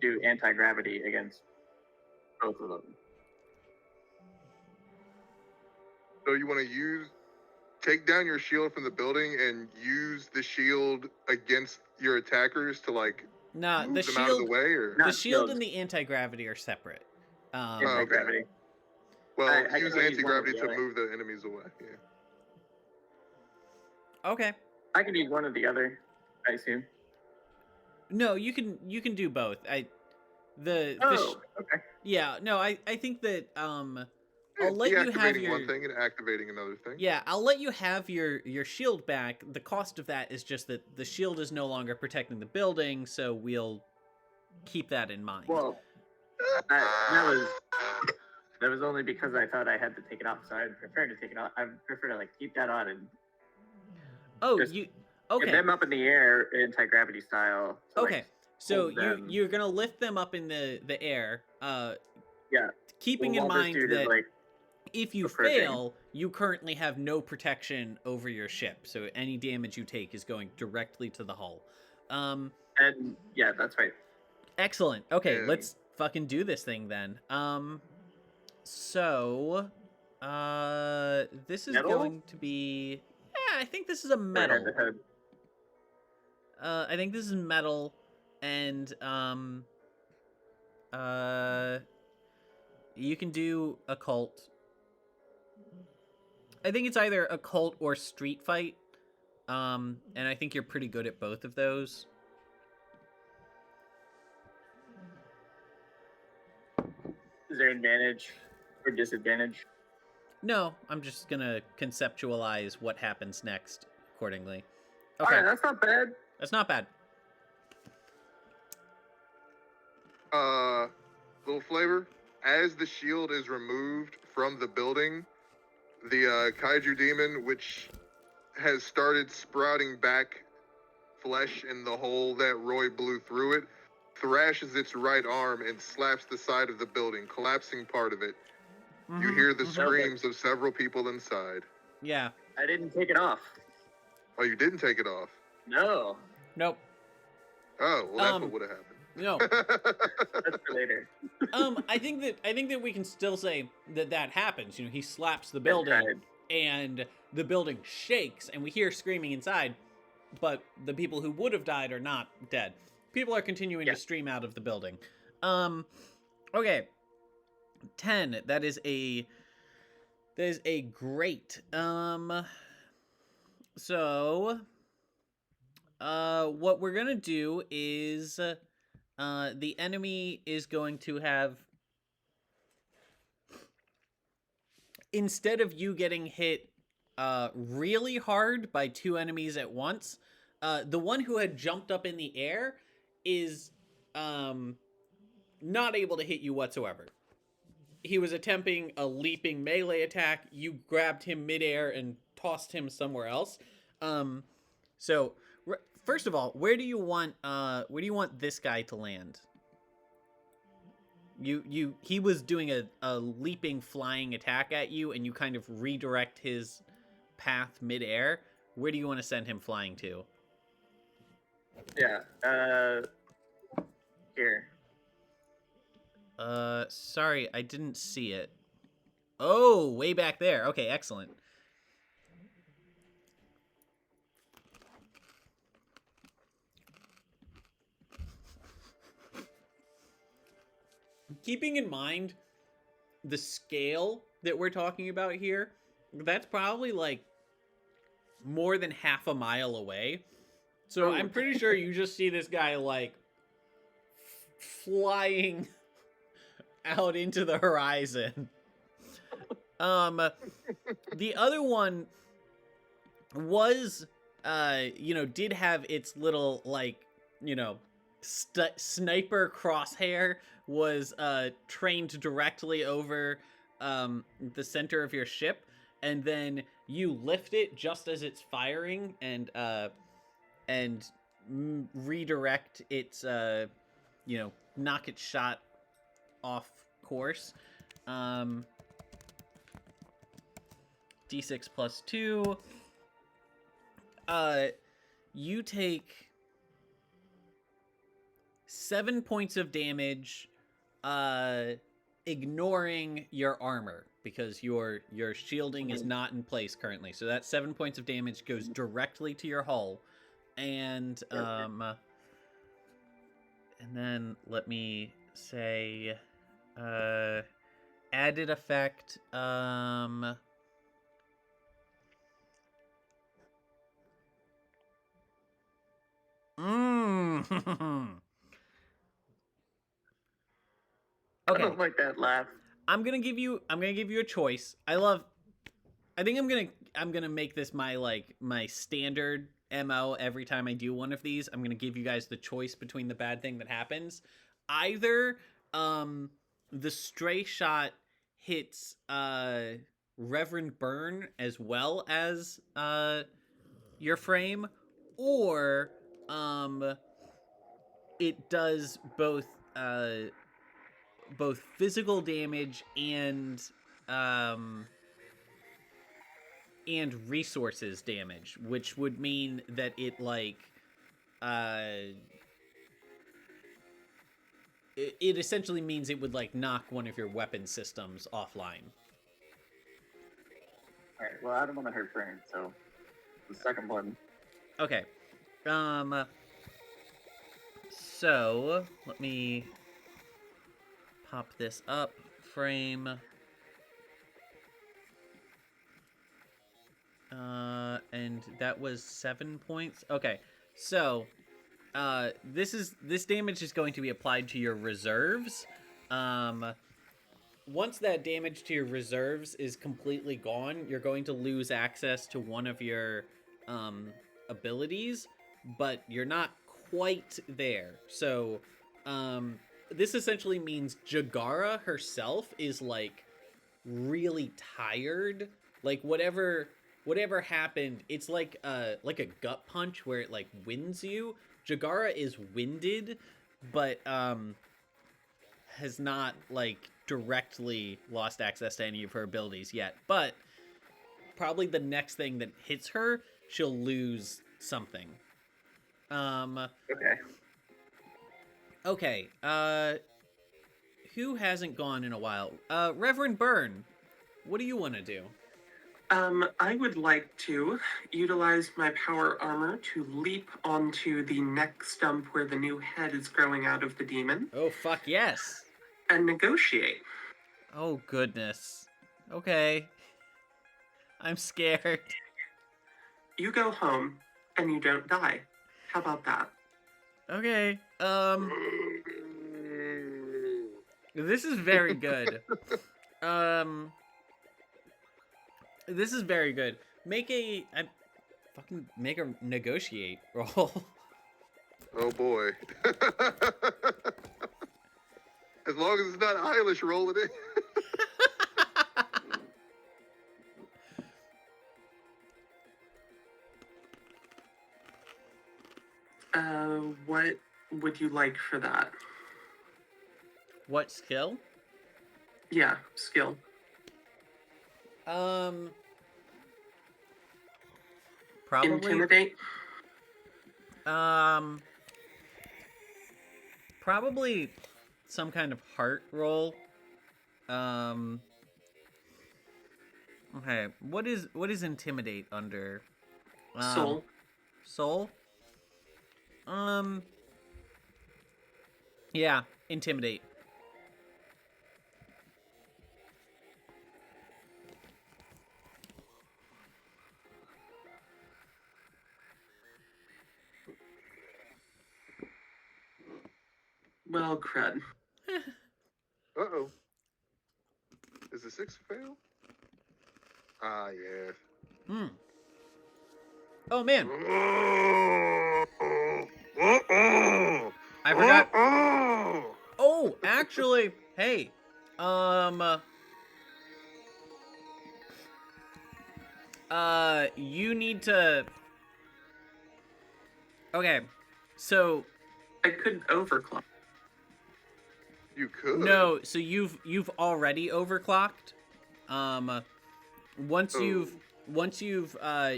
do anti-gravity against both of them. So you want to take down your shield from the building and use the shield against your attackers to Nah, move the them out of the shield, way, or the Not shield shields. and the anti-gravity are separate. Anti-gravity. well, I use can use anti-gravity one or to the move the enemies away. Yeah. Okay. I can use one or the other, I assume. No, you can do both. Okay. Yeah, no, I think that I'll let you have Deactivating your one thing and activating another thing. Yeah, I'll let you have your shield back. The cost of that is just that the shield is no longer protecting the building, so we'll keep that in mind. Well, that was only because I thought I had to take it off, so I'd prefer to take it off. I prefer to keep that on and just get them up in the air anti-gravity style. Okay. So hold them. you're gonna lift them up in the air. Yeah. Keeping in While this mind dude is, that if you approaching. fail, you currently have no protection over your ship, so any damage you take is going directly to the hull. And yeah, that's right. Excellent. Okay, And- let's fucking do this thing then. So, this is Metal? going to be. Yeah, I think this is a metal. Head-to-head. I think this is metal, and you can do occult. I think it's either occult or street fight. And I think you're pretty good at both of those. Is there advantage or disadvantage? No, I'm just gonna conceptualize what happens next accordingly. Okay, All right, that's not bad. that's not bad. Little flavor. As the shield is removed from the building, the kaiju demon, which has started sprouting back flesh in the hole that Roy blew through it, thrashes its right arm and slaps the side of the building, collapsing part of it. You hear the screams of several people inside. Yeah. I didn't take it off. Oh, you didn't take it off? No. Nope. Oh, well, that's what would have happened. No. That's for later. I think that we can still say that happens. You know, he slaps the building, and the building shakes, and we hear screaming inside, but the people who would have died are not dead. People are continuing to stream out of the building. Okay. 10. That is a great. So what we're gonna do is the enemy is going to have, instead of you getting hit really hard by two enemies at once, the one who had jumped up in the air is not able to hit you whatsoever. He was attempting a leaping melee attack. You grabbed him midair and tossed him somewhere else. So first of all, where do you want this guy to land? He was doing a leaping flying attack at you, and you kind of redirect his path midair. Where do you want to send him flying to? Yeah. Here. Sorry, I didn't see it. Oh, way back there. Okay, excellent. Keeping in mind the scale that we're talking about here, that's probably like more than half a mile away. So I'm pretty sure you just see this guy like flying out into the horizon. The other one was did have its little like, sniper crosshair was trained directly over the center of your ship, and then you lift it just as it's firing and redirect its knock its shot off course. D6 plus 2. You take 7 points of damage, ignoring your armor, because your shielding is not in place currently. So that 7 points of damage goes directly to your hull, and then let me say, added effect. Okay. I don't like that laugh. I'm gonna give you a choice. I think I'm gonna make this my standard MO every time I do one of these. I'm gonna give you guys the choice between the bad thing that happens. Either the stray shot hits Reverend Byrne as well as your frame, or it does both physical damage and resources damage, which would mean that it it essentially means it would knock one of your weapon systems offline. Alright, well, I don't want to hurt Brain, so the second one. Okay. So let me pop this up. Frame. And that was 7 points. Okay, so this damage is going to be applied to your reserves. Once that damage to your reserves is completely gone, you're going to lose access to one of your abilities, but you're not quite there. So this essentially means Jagara herself is really tired. Whatever happened, it's like a gut punch where it winds you. Jagara is winded, but has not directly lost access to any of her abilities yet. But probably the next thing that hits her, she'll lose something. Okay. Who hasn't gone in a while? Reverend Byrne, what do you want to do? I would like to utilize my power armor to leap onto the neck stump where the new head is growing out of the demon. Oh, fuck yes. And negotiate. Oh, goodness. Okay. I'm scared. You go home, and you don't die. How about that? Okay. This is very good. This is very good. Make a negotiate roll. Oh boy. As long as it's not Eilish rolling it. What would you like for that? What skill? Yeah, skill. Probably. Intimidate? Probably some kind of heart roll. Okay, what is intimidate under? Soul. Soul? Yeah, intimidate. crud. Uh-oh. Is the 6 fail? Ah, yeah. Hmm. Oh man, I forgot. Oh, actually, hey, you need to. Okay, so I could overclock. You could. no, so you've already overclocked. Once Oh. you've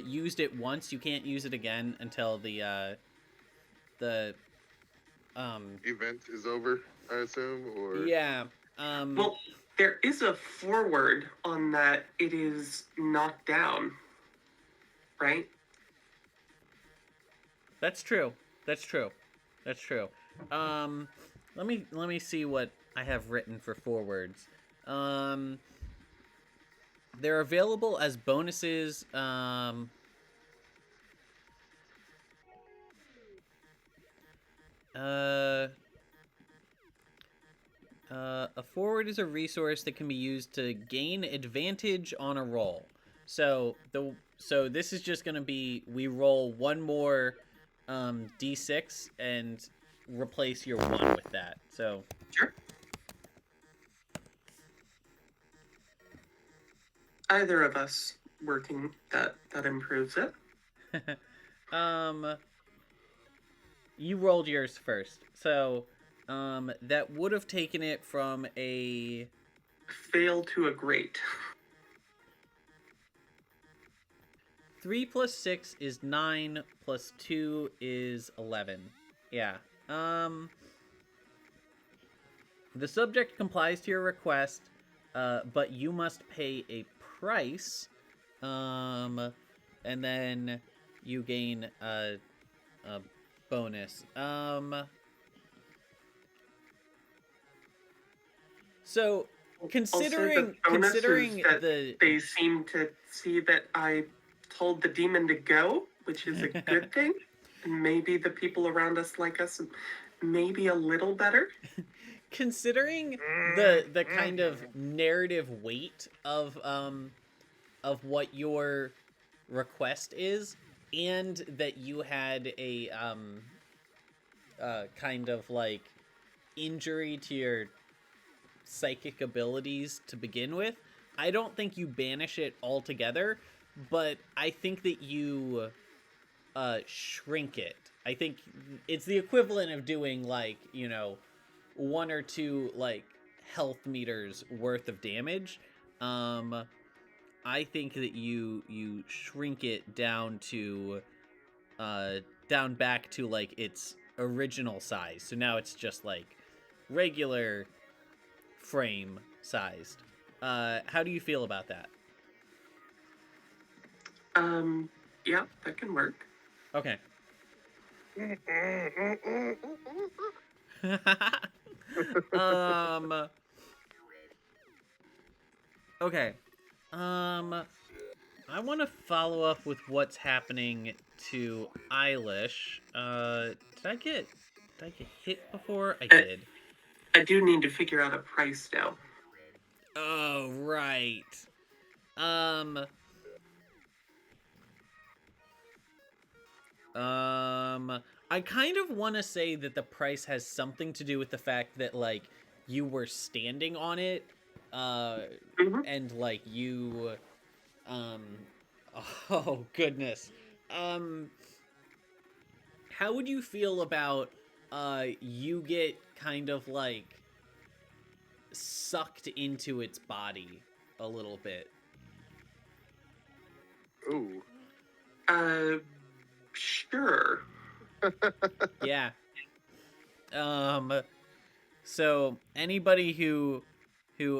used it once, you can't use it again until the Event is over, I assume, or yeah Well, there is a forward on that. It is knocked down, right? That's true. That's true. That's true. Let me see what I have written for forwards. They're available as bonuses. A forward is a resource that can be used to gain advantage on a roll. So this is just gonna be we roll one more d6 and replace your one with that. So Sure. Either of us working that improves it. you rolled yours first. So that would have taken it from a Fail to a great. 3 plus 6 is 9 plus 2 is 11. Yeah. The subject complies to your request, but you must pay a price. And then you gain a bonus. So considering Also, the bonus considering is that the they seem to see that I told the demon to go, which is a good thing. And maybe the people around us like us maybe a little better. considering the kind of narrative weight of what your request is, and that you had a kind of like injury to your psychic abilities to begin with, I don't think you banish it altogether, but I think that you shrink it. I think it's the equivalent of doing like, you know, 1 or 2 like health meters worth of damage. I think that you shrink it down to down back to like its original size. So now it's just like regular frame sized. How do you feel about that? Yeah, that can work. Okay. Okay. I want to follow up with what's happening to Eilish. Did I get hit before? I did. I do need to figure out a price now. Oh, right. I kind of want to say that the price has something to do with the fact that like you were standing on it, and like you, oh goodness, how would you feel about you get kind of like sucked into its body a little bit? Ooh. Sure. Yeah. So anybody who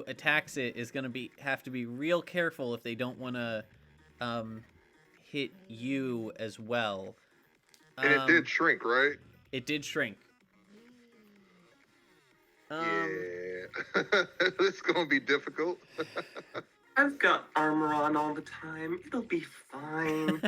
attacks it is gonna have to be real careful if they don't want to hit you as well. And it did shrink, right? It did shrink. Yeah. It's gonna be difficult. I've got armor on all the time. It'll be fine.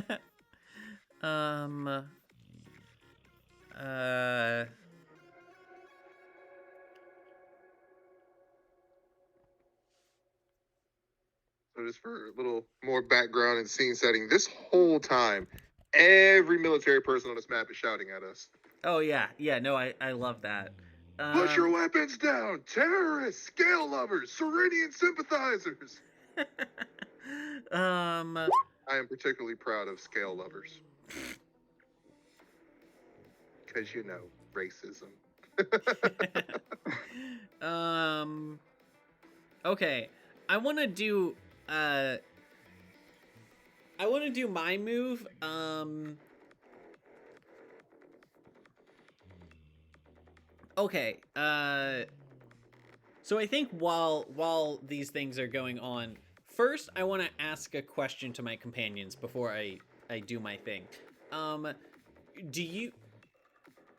So just for a little more background and scene setting, this whole time, every military person on this map is shouting at us. Oh yeah, no, I love that. Put your weapons down, terrorists, scale lovers, Ceridian sympathizers. I am particularly proud of scale lovers. Because, racism. Okay. I want to do my move. Okay. So I think while these things are going on, first I want to ask a question to my companions before I do my thing. Do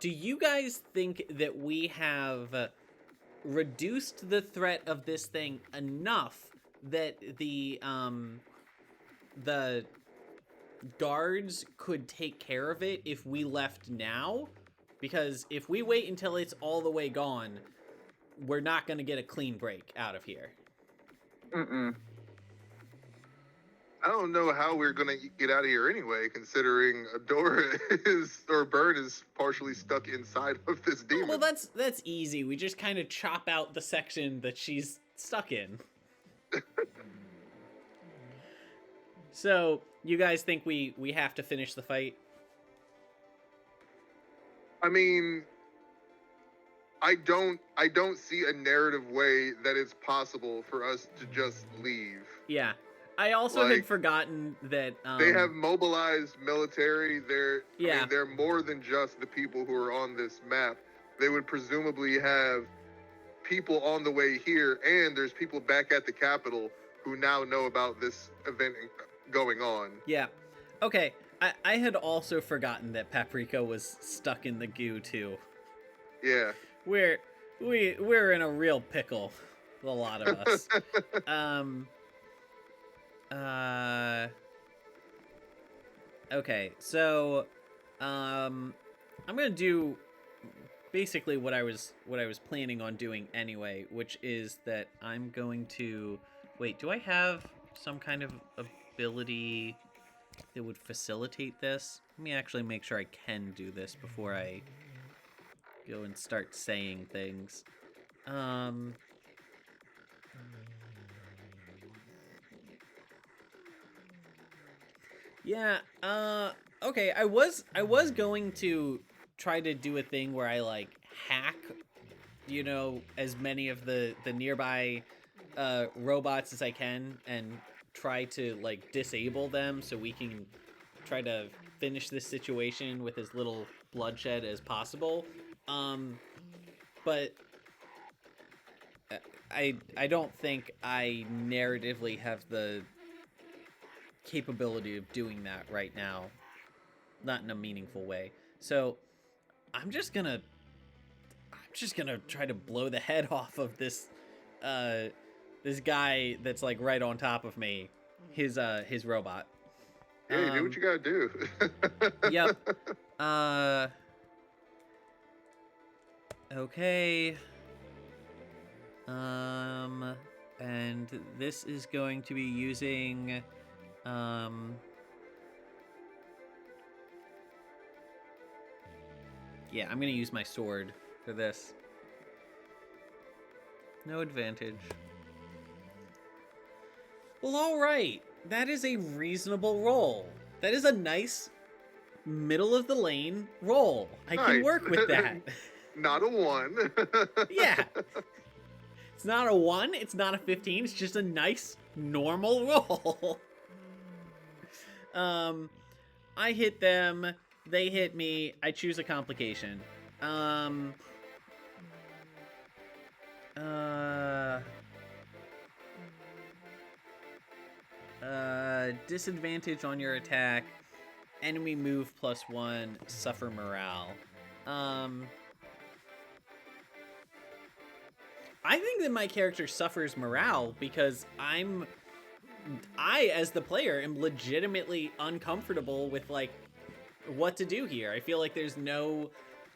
you guys think that we have reduced the threat of this thing enough that the guards could take care of it if we left now? Because if we wait until it's all the way gone, we're not going to get a clean break out of here. I don't know how we're gonna get out of here anyway, considering Adora Burn is partially stuck inside of this demon. Well, that's easy. We just kind of chop out the section that she's stuck in. So, you guys think we have to finish the fight? I mean, I don't see a narrative way that it's possible for us to just leave. Yeah. I also had forgotten that they have mobilized military. I mean, they're more than just the people who are on this map. They would presumably have people on the way here, and there's people back at the Capitol who now know about this event going on. Yeah. Okay. I had also forgotten that Paprika was stuck in the goo too. Yeah. We're in a real pickle, a lot of us. Okay, so I'm gonna do basically what I was planning on doing anyway, which is that I'm going to wait. Do I have some kind of ability that would facilitate this? Let me actually make sure I can do this before I go and start saying things. Yeah, okay, I was going to try to do a thing where I, like, hack, as many of the nearby, robots as I can, and try to, like, disable them so we can try to finish this situation with as little bloodshed as possible. But I don't think I narratively have the capability of doing that right now, not in a meaningful way. So I'm just gonna try to blow the head off of this this guy that's, like, right on top of me, his robot. Yeah, do what you gotta do. Yep. Okay. And this is going to be using yeah, I'm gonna use my sword for this. No advantage. Well, alright. That is a reasonable roll. That is a nice middle of the lane roll. I can work with that. Not a 1. Yeah. It's not a 1, it's not a 15, it's just a nice normal roll. I hit them, they hit me, I choose a complication. Disadvantage on your attack, enemy move +1, suffer morale. I think that my character suffers morale because I, as the player, am legitimately uncomfortable with, like, what to do here. I feel like there's no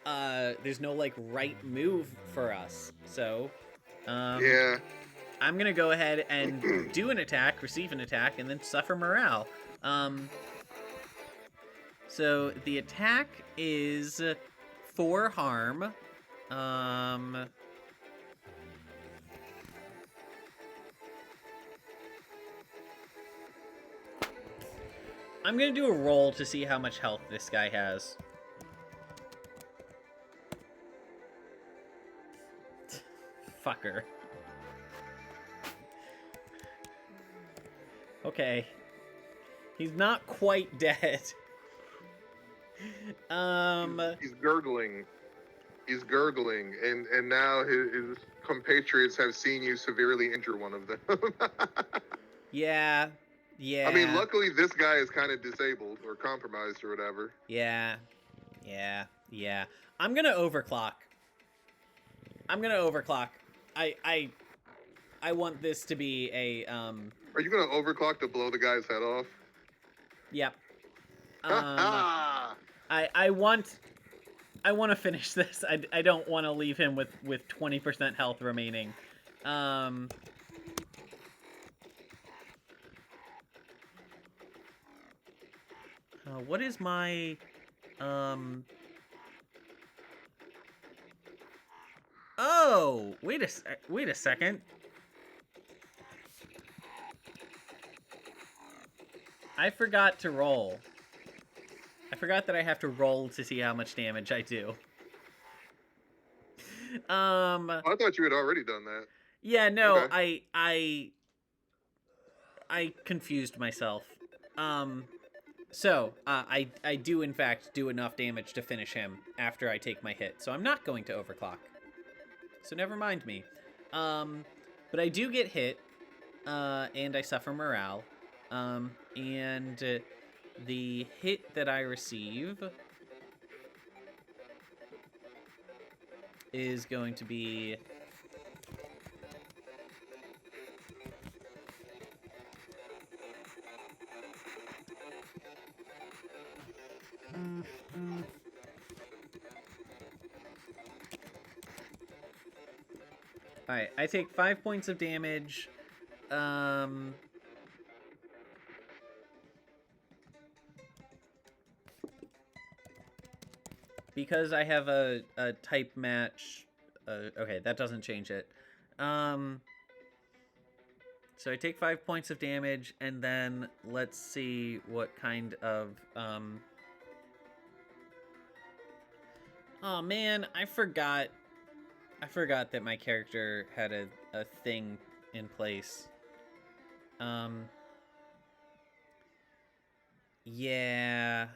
like, right move for us. So, yeah. I'm gonna go ahead and do an attack, receive an attack, and then suffer morale. So the attack is 4 harm. I'm gonna do a roll to see how much health this guy has. Fucker. Okay. He's not quite dead. He's gurgling. He's gurgling, and now his compatriots have seen you severely injure one of them. Yeah. I mean, luckily this guy is kind of disabled or compromised or whatever. Yeah. I'm gonna overclock. I want this to be a Are you gonna overclock to blow the guy's head off? Yep. I want to finish this. I don't want to leave him with 20% health remaining. What is my Oh, wait a second. I forgot to roll. I forgot that I have to roll to see how much damage I do. I thought you had already done that. Yeah, no, Okay. I confused myself. So, I do in fact do enough damage to finish him after I take my hit. So I'm not going to overclock. So never mind me. But I do get hit, and I suffer morale. And the hit that I receive is going to be... Alright, I take 5 points of damage. Because I have a type match... okay, that doesn't change it. So I take 5 points of damage, and then let's see what kind of... Oh man, I forgot that my character had a thing in place. Yeah.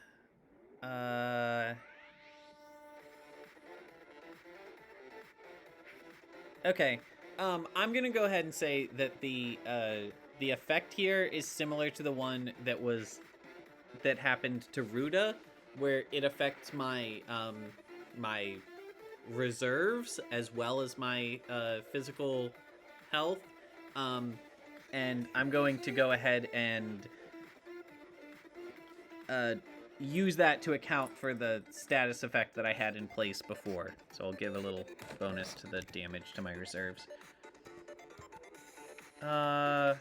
Okay. I'm gonna go ahead and say that the effect here is similar to the one that happened to Ruda, where it affects my my reserves as well as my physical health. And I'm going to go ahead and use that to account for the status effect that I had in place before. So I'll give a little bonus to the damage to my reserves. Fuck.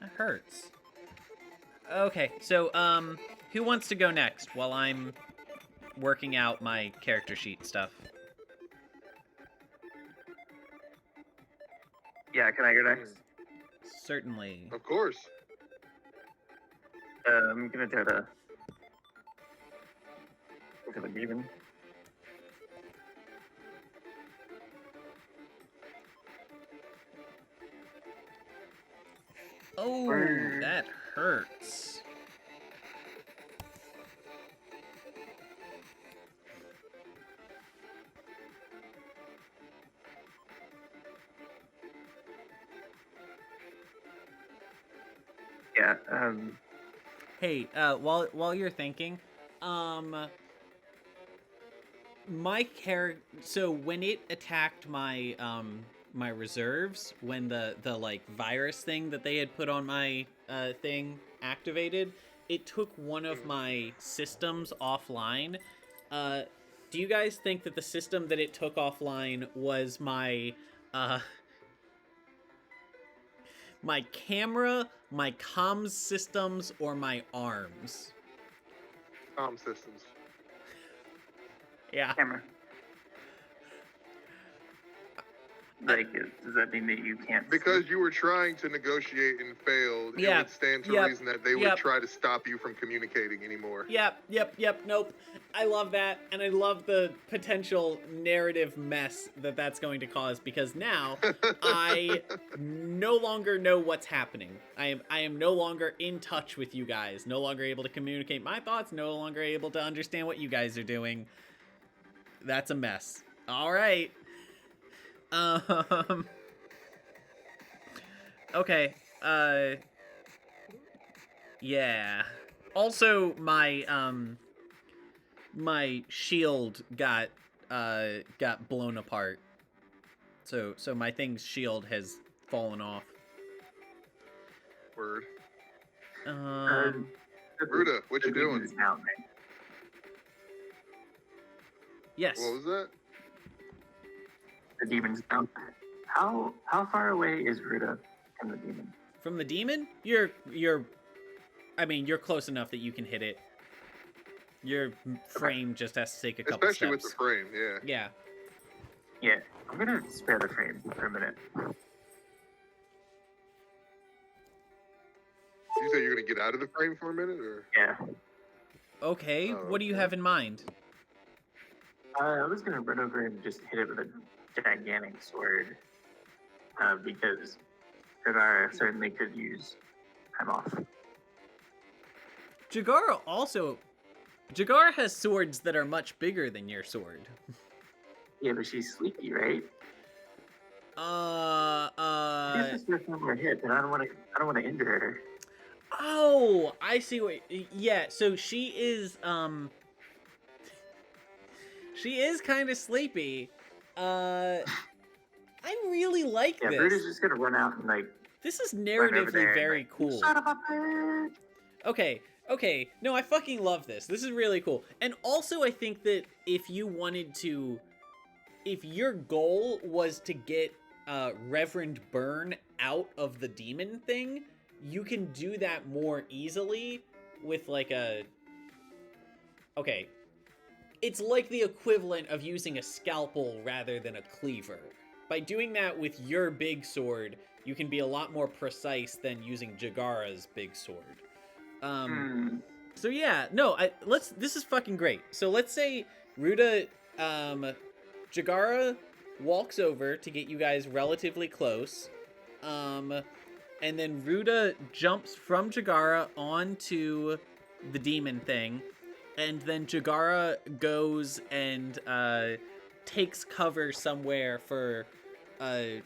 That hurts. Okay, so, who wants to go next while I'm working out my character sheet stuff? Yeah, can I go next? Certainly. Of course. I'm gonna try to look at the demon. Oh, that hurts. Yeah, Hey, while you're thinking, my character. So when it attacked my my reserves, when the like virus thing that they had put on my thing activated, it took one of my systems offline, Do you guys think that the system that it took offline was my my camera, my comms systems, or my arms? Systems. Yeah. Camera. Like, does that mean that you can't? Because you were trying to negotiate and failed, Yeah, it would stand to yep, reason that they would yep. try to stop you from communicating anymore. Yep, nope. I love that, and I love the potential narrative mess that that's going to cause, because now I no longer know what's happening. I am no longer in touch with you guys, no longer able to communicate my thoughts, no longer able to understand what you guys are doing. That's a mess. All right. Okay. Yeah. Also, my shield got blown apart. So my thing's shield has fallen off. Word. Ruda, what you doing? Down, right? Yes. What was that? The demon's down. How far away is Ruda from the demon? From the demon? I mean, you're close enough that you can hit it. Your frame just has to take a couple Especially steps. with the frame, yeah. Yeah. Yeah, I'm gonna spare the frame for a minute. You say you're gonna get out of the frame for a minute, or? Yeah. Okay, Oh, what do you okay. have in mind? I was gonna run over and just hit it with a gigantic sword, because Kadara certainly could use time off. Jagara has swords that are much bigger than your sword. Yeah, but she's sleepy, right? This is just one more hit, and I don't want to injure her. Oh, I see what. Yeah, so she is kind of sleepy. I really like Yeah, this. Brutus just gonna run out and like. This is Run over narratively there and, very like, cool. Son of a bitch! Okay. No, I fucking love this. This is really cool. And also, I think that if your goal was to get Reverend Byrne out of the demon thing, you can do that more easily with like a... Okay. It's like the equivalent of using a scalpel rather than a cleaver. By doing that with your big sword, you can be a lot more precise than using Jagara's big sword. So yeah, no, this is fucking great. So let's say Ruda, Jagara walks over to get you guys relatively close, and then Ruda jumps from Jagara onto the demon thing, and then Jagara goes and takes cover somewhere for a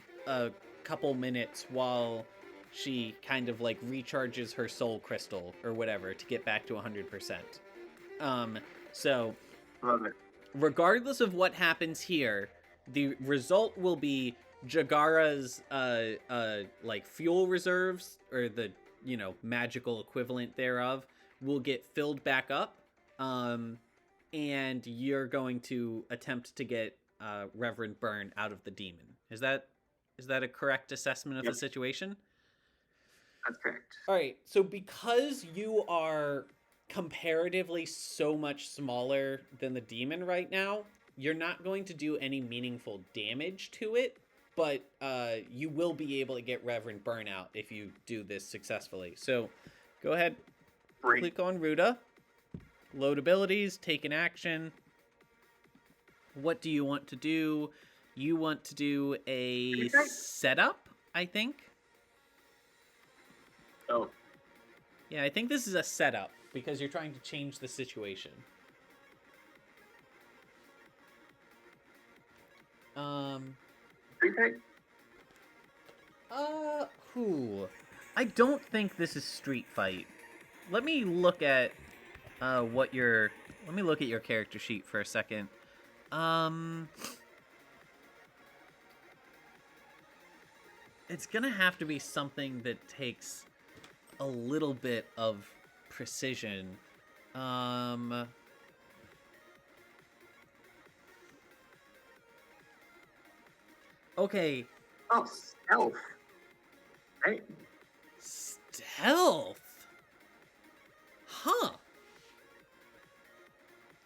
couple minutes while she kind of like recharges her soul crystal or whatever to get back to 100%. So Love it. regardless of what happens here, the result will be Jagara's like fuel reserves, or the, you know, magical equivalent thereof, will get filled back up. And you're going to attempt to get Reverend Byrne out of the demon. Is that a correct assessment of the situation? That's correct. All right. So because you are comparatively so much smaller than the demon right now, you're not going to do any meaningful damage to it, but you will be able to get Reverend Byrne out if you do this successfully. So go ahead, click on Ruda, load abilities, take an action. What do you want to do? You want to do a setup, I think. Oh. Yeah, I think this is a setup because you're trying to change the situation. I don't think this is Street Fight. Let me look at let me look at your character sheet for a second. It's gonna have to be something that takes a little bit of precision. Okay, Oh, stealth. Right? stealth. Huh.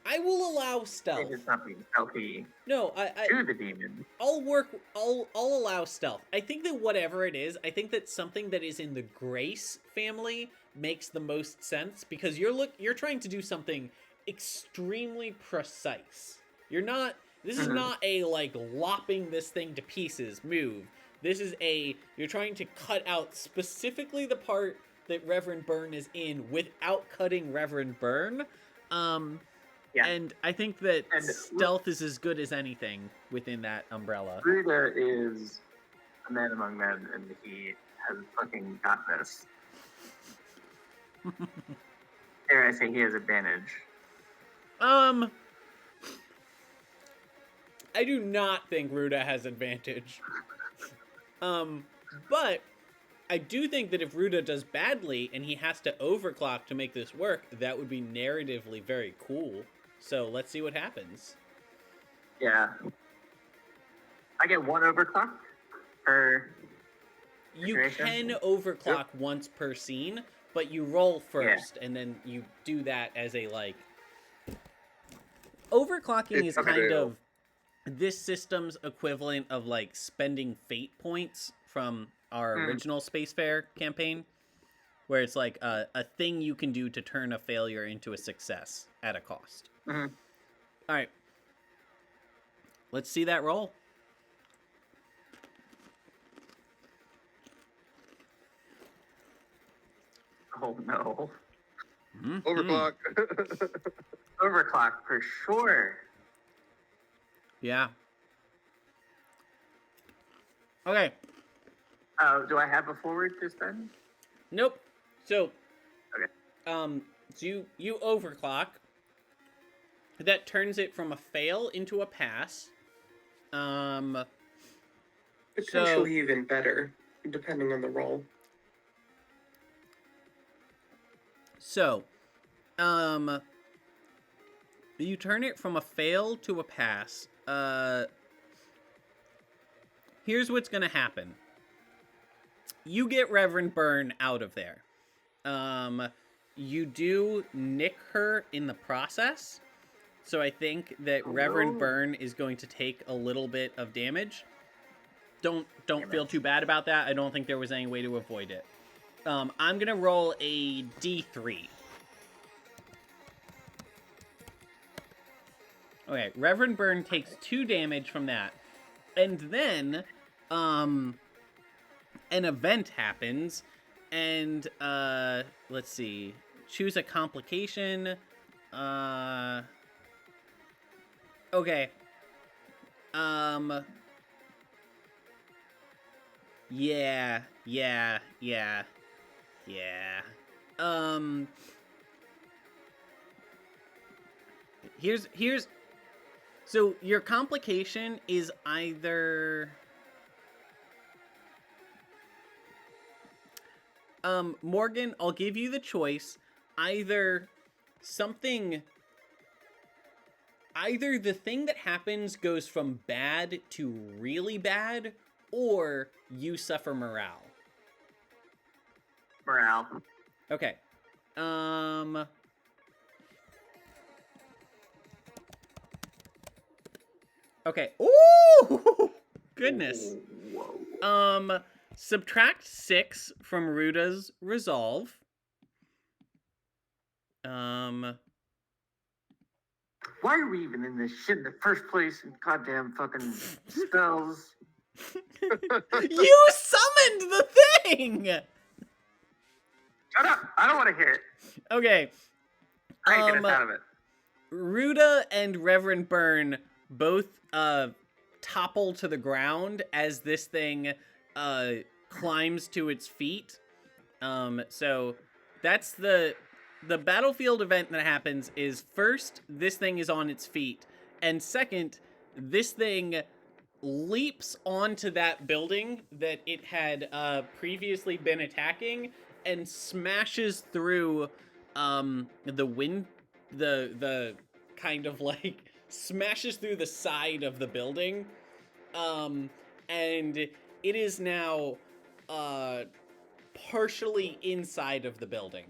I will allow stealth. It's not being stealthy No, to the demon. I'll allow stealth. I think that whatever it is, I think that something that is in the Grace family makes the most sense because you're trying to do something extremely precise. This is not a like lopping this thing to pieces move. This is you're trying to cut out specifically the part that Reverend Byrne is in without cutting Reverend Byrne. Yeah. And I think that And stealth is as good as anything within that umbrella. Ruda is a man among men, and he has fucking got this. Dare I say he has advantage? I do not think Ruda has advantage. But I do think that if Ruda does badly and he has to overclock to make this work, that would be narratively very cool. So let's see what happens. Yeah. I get one overclock per You situation? can overclock once per scene, but you roll first, and then you do that as a, like... Overclocking is kind of this system's equivalent of, like, spending fate points from our original Spacefare campaign, where it's, like, a thing you can do to turn a failure into a success at a cost. Mm-hmm. All right. Let's see that roll. Oh, no. Overclock. Overclock for sure. Yeah. Okay. Do I have a forward to spend? Nope. So, Okay. so you overclock. That turns it from a fail into a pass. Potentially even better, depending on the role. So, you turn it from a fail to a pass. Here's what's gonna happen. You get Reverend Byrne out of there. You do nick her in the process. So I think that Reverend Byrne is going to take a little bit of damage. Don't feel too bad about that. I don't think there was any way to avoid it. I'm gonna roll a D3. Okay, Reverend Byrne takes 2 damage from that. And then, an event happens, and, let's see. Choose a complication. Okay. Yeah. Here's so your complication is either Morgan, I'll give you the choice. Either the thing that happens goes from bad to really bad, or you suffer morale. Morale. Okay. Okay. Ooh! Goodness. Whoa. Subtract 6 from Ruda's resolve. Why are we even in this shit in the first place? Goddamn fucking spells. You summoned the thing! Shut up! I don't want to hear it. Okay. I ain't get us out of it. Ruda and Reverend Byrne both topple to the ground as this thing climbs to its feet. So that's the battlefield event that happens is first, this thing is on its feet, and second, this thing leaps onto that building that it had previously been attacking and smashes through the kind of like smashes through the side of the building, and it is now partially inside of the building.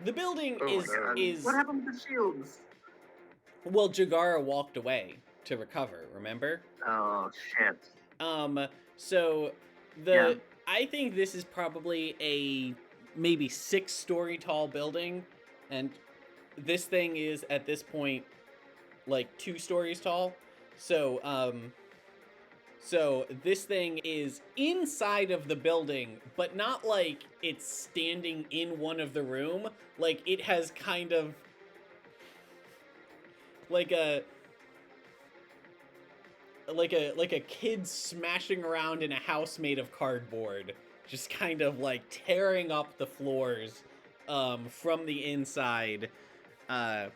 The building Oh my is God. is What happened to the shields? well, Jagara walked away to recover, remember? Oh shit. So Yeah. I think this is probably a maybe 6-story tall building, and this thing is at this point like 2 stories tall. So this thing is inside of the building, but not like it's standing in one of the room. Like it has kind of like a kid smashing around in a house made of cardboard, just kind of like tearing up the floors from the inside. That's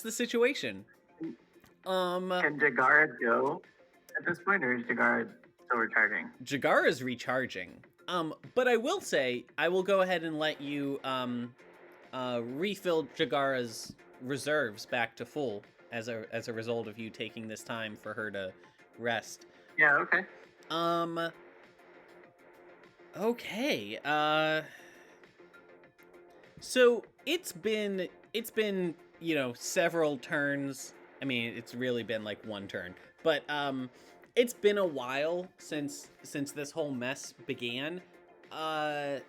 the situation. Can Jagara go at this point, or is Jagara still recharging? Jagara's recharging. But I will say, I will go ahead and let you refill Jagara's reserves back to full as a result of you taking this time for her to rest. Yeah, okay. Okay. So it's been several turns. I mean, it's really been like one turn, but it's been a while since this whole mess began. I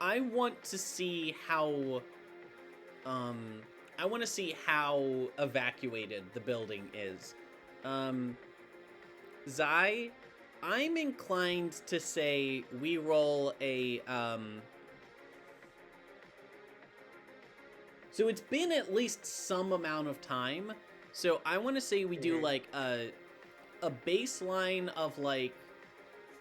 want to see how evacuated the building is. Zai, I'm inclined to say we roll a so it's been at least some amount of time. So I want to say we do like a baseline of like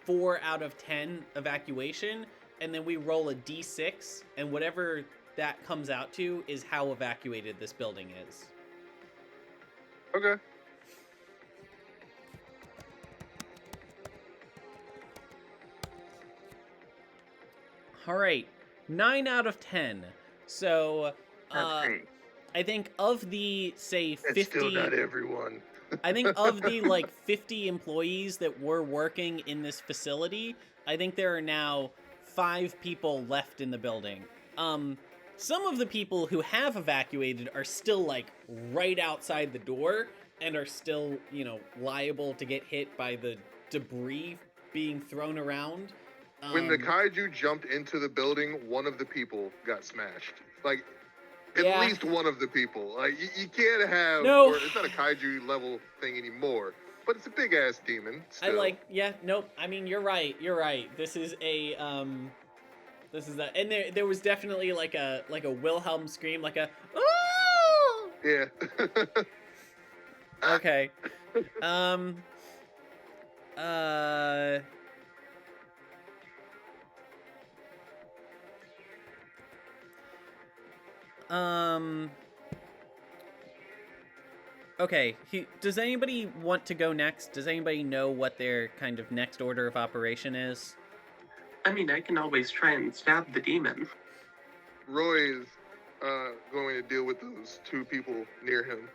4 out of 10 evacuation, and then we roll a d6, and whatever that comes out to is how evacuated this building is. Okay. All right, 9 out of 10. So That's great. I think of the, say, 50... It's still not everyone. I think of the, like, 50 employees that were working in this facility, I think there are now 5 people left in the building. Some of the people who have evacuated are still, like, right outside the door and are still, liable to get hit by the debris being thrown around. When the kaiju jumped into the building, one of the people got smashed. Like, at least one of the people. Like, you can't have... No. Or it's not a kaiju level thing anymore, but it's a big-ass demon. Still. I mean, you're right. This is a, and there was definitely like a Wilhelm scream, like a, oh! Yeah. Okay. Okay, does anybody want to go next? Does anybody know what their kind of next order of operation is? I mean, I can always try and stab the demon. Roy is going to deal with those 2 people near him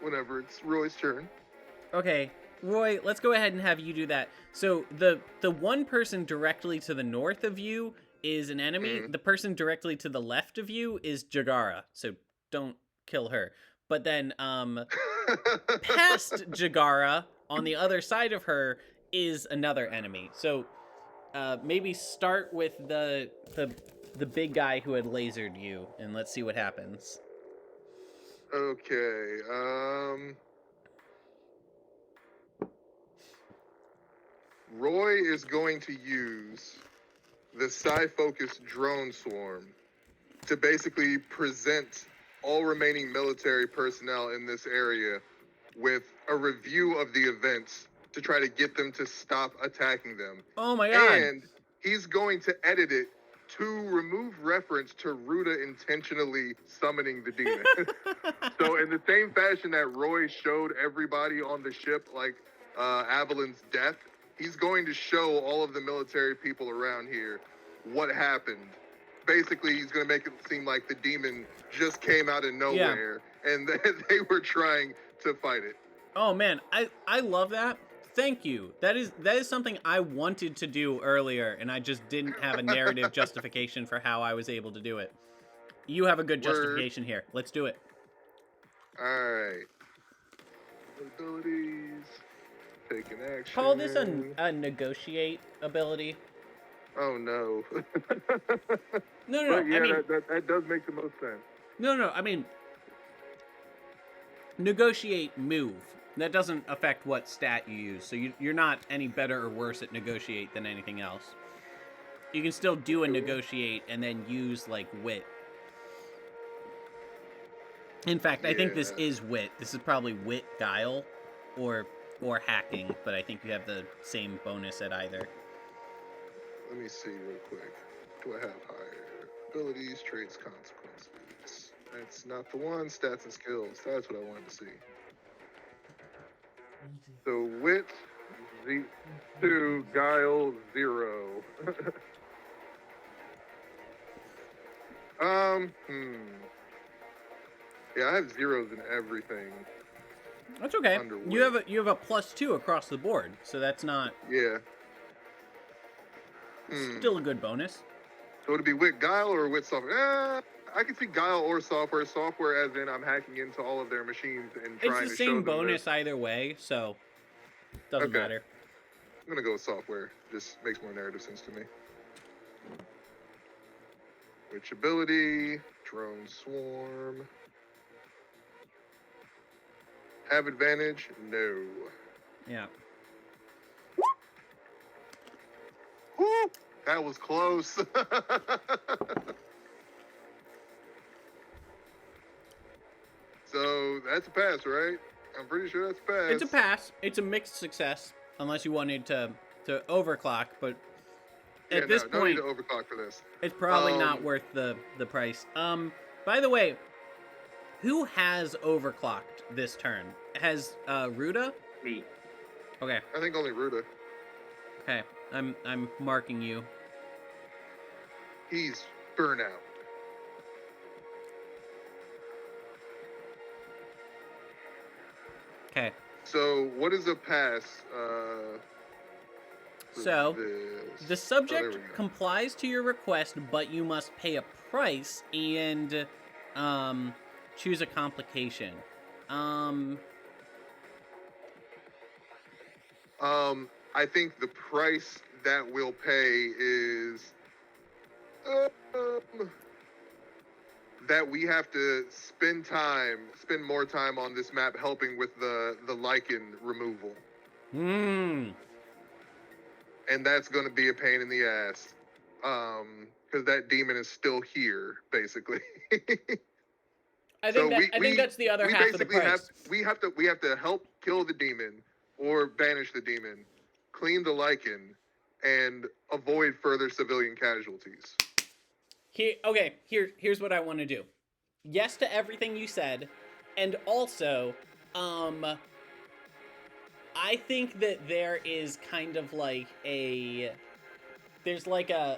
whenever it's Roy's turn. Okay, Roy, let's go ahead and have you do that. So the one person directly to the north of you is an enemy. Mhm. The person directly to the left of you is Jagara, so don't kill her. But then past Jagara, on the other side of her, is another enemy. So maybe start with the big guy who had lasered you, and let's see what happens. Okay, Roy is going to use the Psi-Focus drone swarm to basically present all remaining military personnel in this area with a review of the events to try to get them to stop attacking them. Oh my god! And he's going to edit it to remove reference to Ruta intentionally summoning the demon. So in the same fashion that Roy showed everybody on the ship, like Avalon's death, he's going to show all of the military people around here what happened. Basically, he's going to make it seem like the demon just came out of nowhere and they were trying to fight it. Oh man, I love that. Thank you. That is something I wanted to do earlier, and I just didn't have a narrative justification for how I was able to do it. You have a good Word. justification here. Let's do it. Alright. Abilities. Taking action. Call this a negotiate ability. Oh no. No. But yeah, I mean, that does make the most sense. no. I mean, negotiate move. That doesn't affect what stat you use, so you're not any better or worse at negotiate than anything else. You can still do a negotiate and then use like wit. In fact, I think this is wit. This is probably wit, guile, or hacking, but I think you have the same bonus at either. Let me see real quick. Do I have higher abilities, traits, consequences? That's not the one. Stats and skills. That's what I wanted to see. So wit 2, guile 0. Yeah, I have zeros in everything. That's okay. Under You wit. have a +2 across the board, so that's not Yeah. still a good bonus. So would it be wit guile or wit software? I can see guile or software. Software as in I'm hacking into all of their machines and trying It's to the show same them bonus either way, so doesn't Okay. matter. I'm gonna go with software. Just makes more narrative sense to me. Which ability? Drone swarm. Have advantage? No. Yeah. Woo! That was close. So that's a pass, right? I'm pretty sure that's a pass. It's a pass. It's a mixed success, unless you wanted to overclock, but at this no need point, to overclock for this. it's probably not worth the price. By the way, who has overclocked this turn? Has Ruda? Me. Okay. I think only Ruda. Okay. I'm marking you. He's burnout. Okay. So what is a pass? So, this? the Oh, subject there we go. complies to your request, but you must pay a price and choose a complication. I think the price that we'll pay is that we have to spend more time on this map helping with the lichen removal. And that's going to be a pain in the ass. Because that demon is still here, basically. I think that's the other half of the price. We have to help kill the demon or banish the demon, clean the lichen, and avoid further civilian casualties. Here's what I want to do. Yes to everything you said, and also, I think that there is kind of like a, there's like a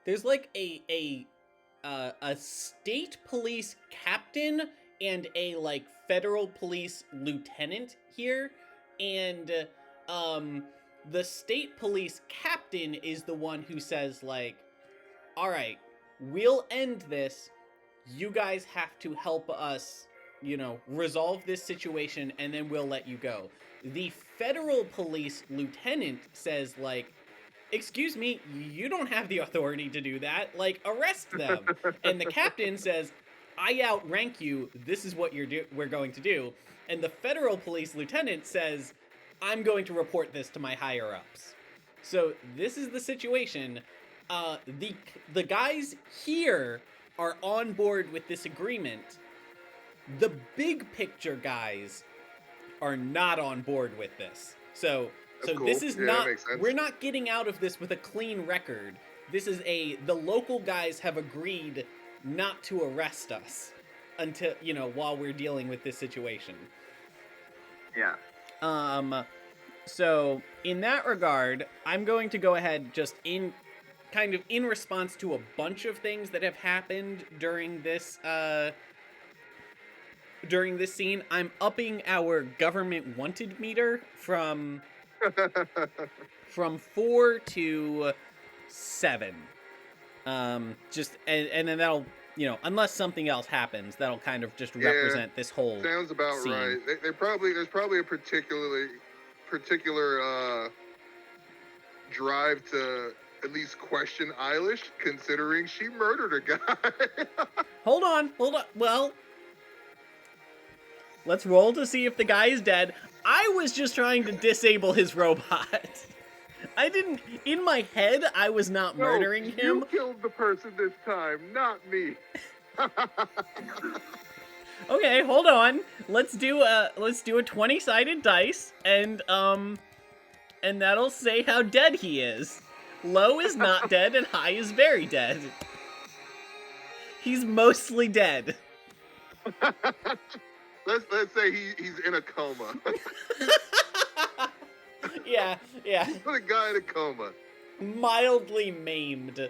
there's like a state police captain and a like federal police lieutenant here, and the state police captain is the one who says like, all right, we'll end this, you guys have to help us, resolve this situation, and then we'll let you go. The federal police lieutenant says like, excuse me, you don't have the authority to do that. Like, arrest them. And the captain says, I outrank you. This is what we're going to do. And the federal police lieutenant says, I'm going to report this to my higher ups. So this is the situation. The guys here are on board with this agreement. The big picture guys are not on board with this. So Cool. This is that makes sense. we're not getting out of this with a clean record. This is the local guys have agreed not to arrest us until, while we're dealing with this situation. Yeah. So in that regard, I'm going to go ahead just in kind of in response to a bunch of things that have happened during this scene, I'm upping our government wanted meter from 4 to 7. Just and then that'll, unless something else happens, that'll kind of just represent this whole sounds about scene. right. There's probably a particular drive to at least question Eilish, considering she murdered a guy. Hold on. Well, let's roll to see if the guy is dead. I was just trying to disable his robot. I didn't. In my head, I was not murdering him. You killed the person this time, not me. Okay, hold on. Let's do a 20-sided dice, and that'll say how dead he is. Low is not dead, and high is very dead. He's mostly dead. Let's say he's in a coma. Yeah. Put a guy in a coma. Mildly maimed.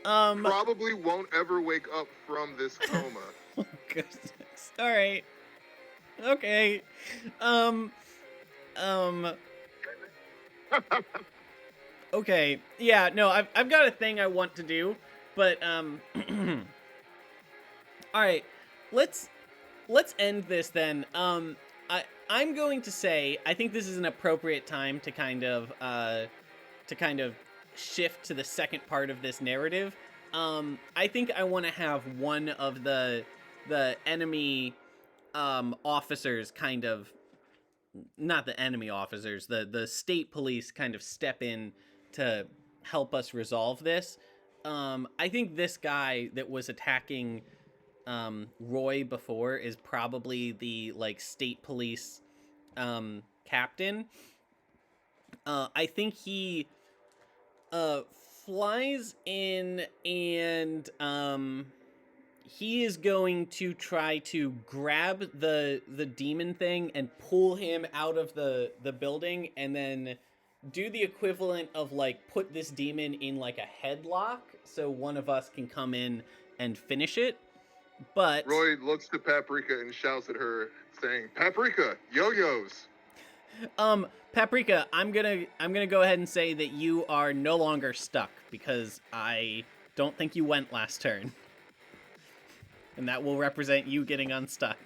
Probably won't ever wake up from this coma. Oh, goodness. All right. Okay. Okay. Yeah. No, I've got a thing I want to do, but all right. Let's end this then. I'm going to say I think this is an appropriate time to kind of shift to the second part of this narrative. I think I want to have one of the enemy officers kind of, not the enemy officers, the state police kind of step in to help us resolve this. I think this guy that was attacking Roy before is probably the state police captain. I think he flies in and he is going to try to grab the demon thing and pull him out of the building, and then do the equivalent of put this demon in a headlock so one of us can come in and finish it. But Roy looks to Paprika and shouts at her, saying, "Paprika, yo-yos." Paprika, I'm gonna go ahead and say that you are no longer stuck, because I don't think you went last turn, and that will represent you getting unstuck.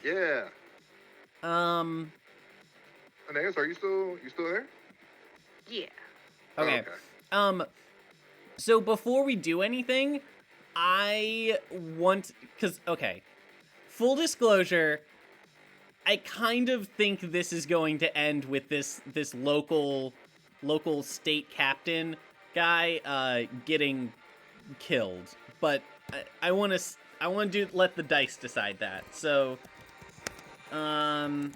Yeah. Aeneas, are you still there? Yeah. Okay. So before we do anything, I want, full disclosure, I kind of think this is going to end with this local state captain guy getting killed, but I want to let the dice decide that. So I'm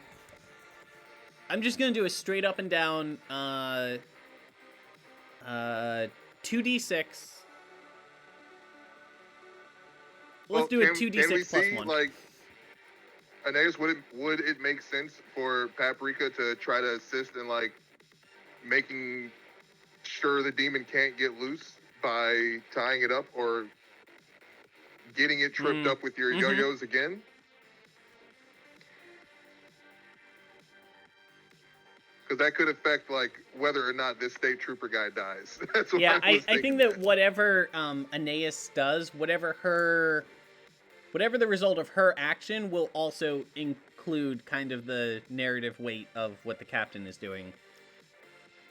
just gonna do a straight up and down 2d6. Let's do a 2d6 plus 1. Aeneas, would it make sense for Paprika to try to assist in making sure the demon can't get loose by tying it up or getting it tripped up with your yo-yos again? Because that could affect whether or not this state trooper guy dies. That's what Yeah, I think that whatever Aeneas does, whatever the result of her action will also include kind of the narrative weight of what the captain is doing.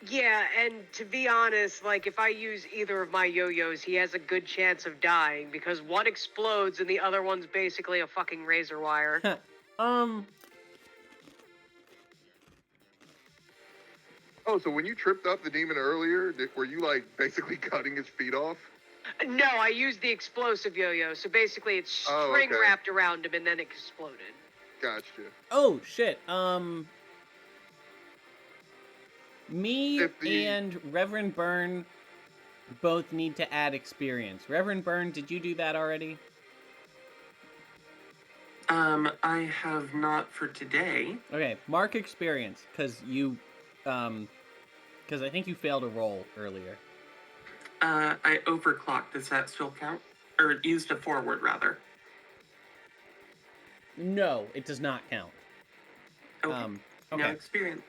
Yeah, and to be honest, if I use either of my yo-yos, he has a good chance of dying, because one explodes and the other one's basically a fucking razor wire. Oh, so when you tripped up the demon earlier, were you basically cutting his feet off? No, I used the explosive yo-yo, so basically it's string wrapped around him and then it exploded. Gotcha. Oh, shit. Me and Reverend Byrne both need to add experience. Reverend Byrne, did you do that already? I have not for today. Okay, mark experience, because I think you failed a roll earlier. I overclocked. Does that still count? Or used a forward, rather. No, it does not count. Okay. No Okay. experience.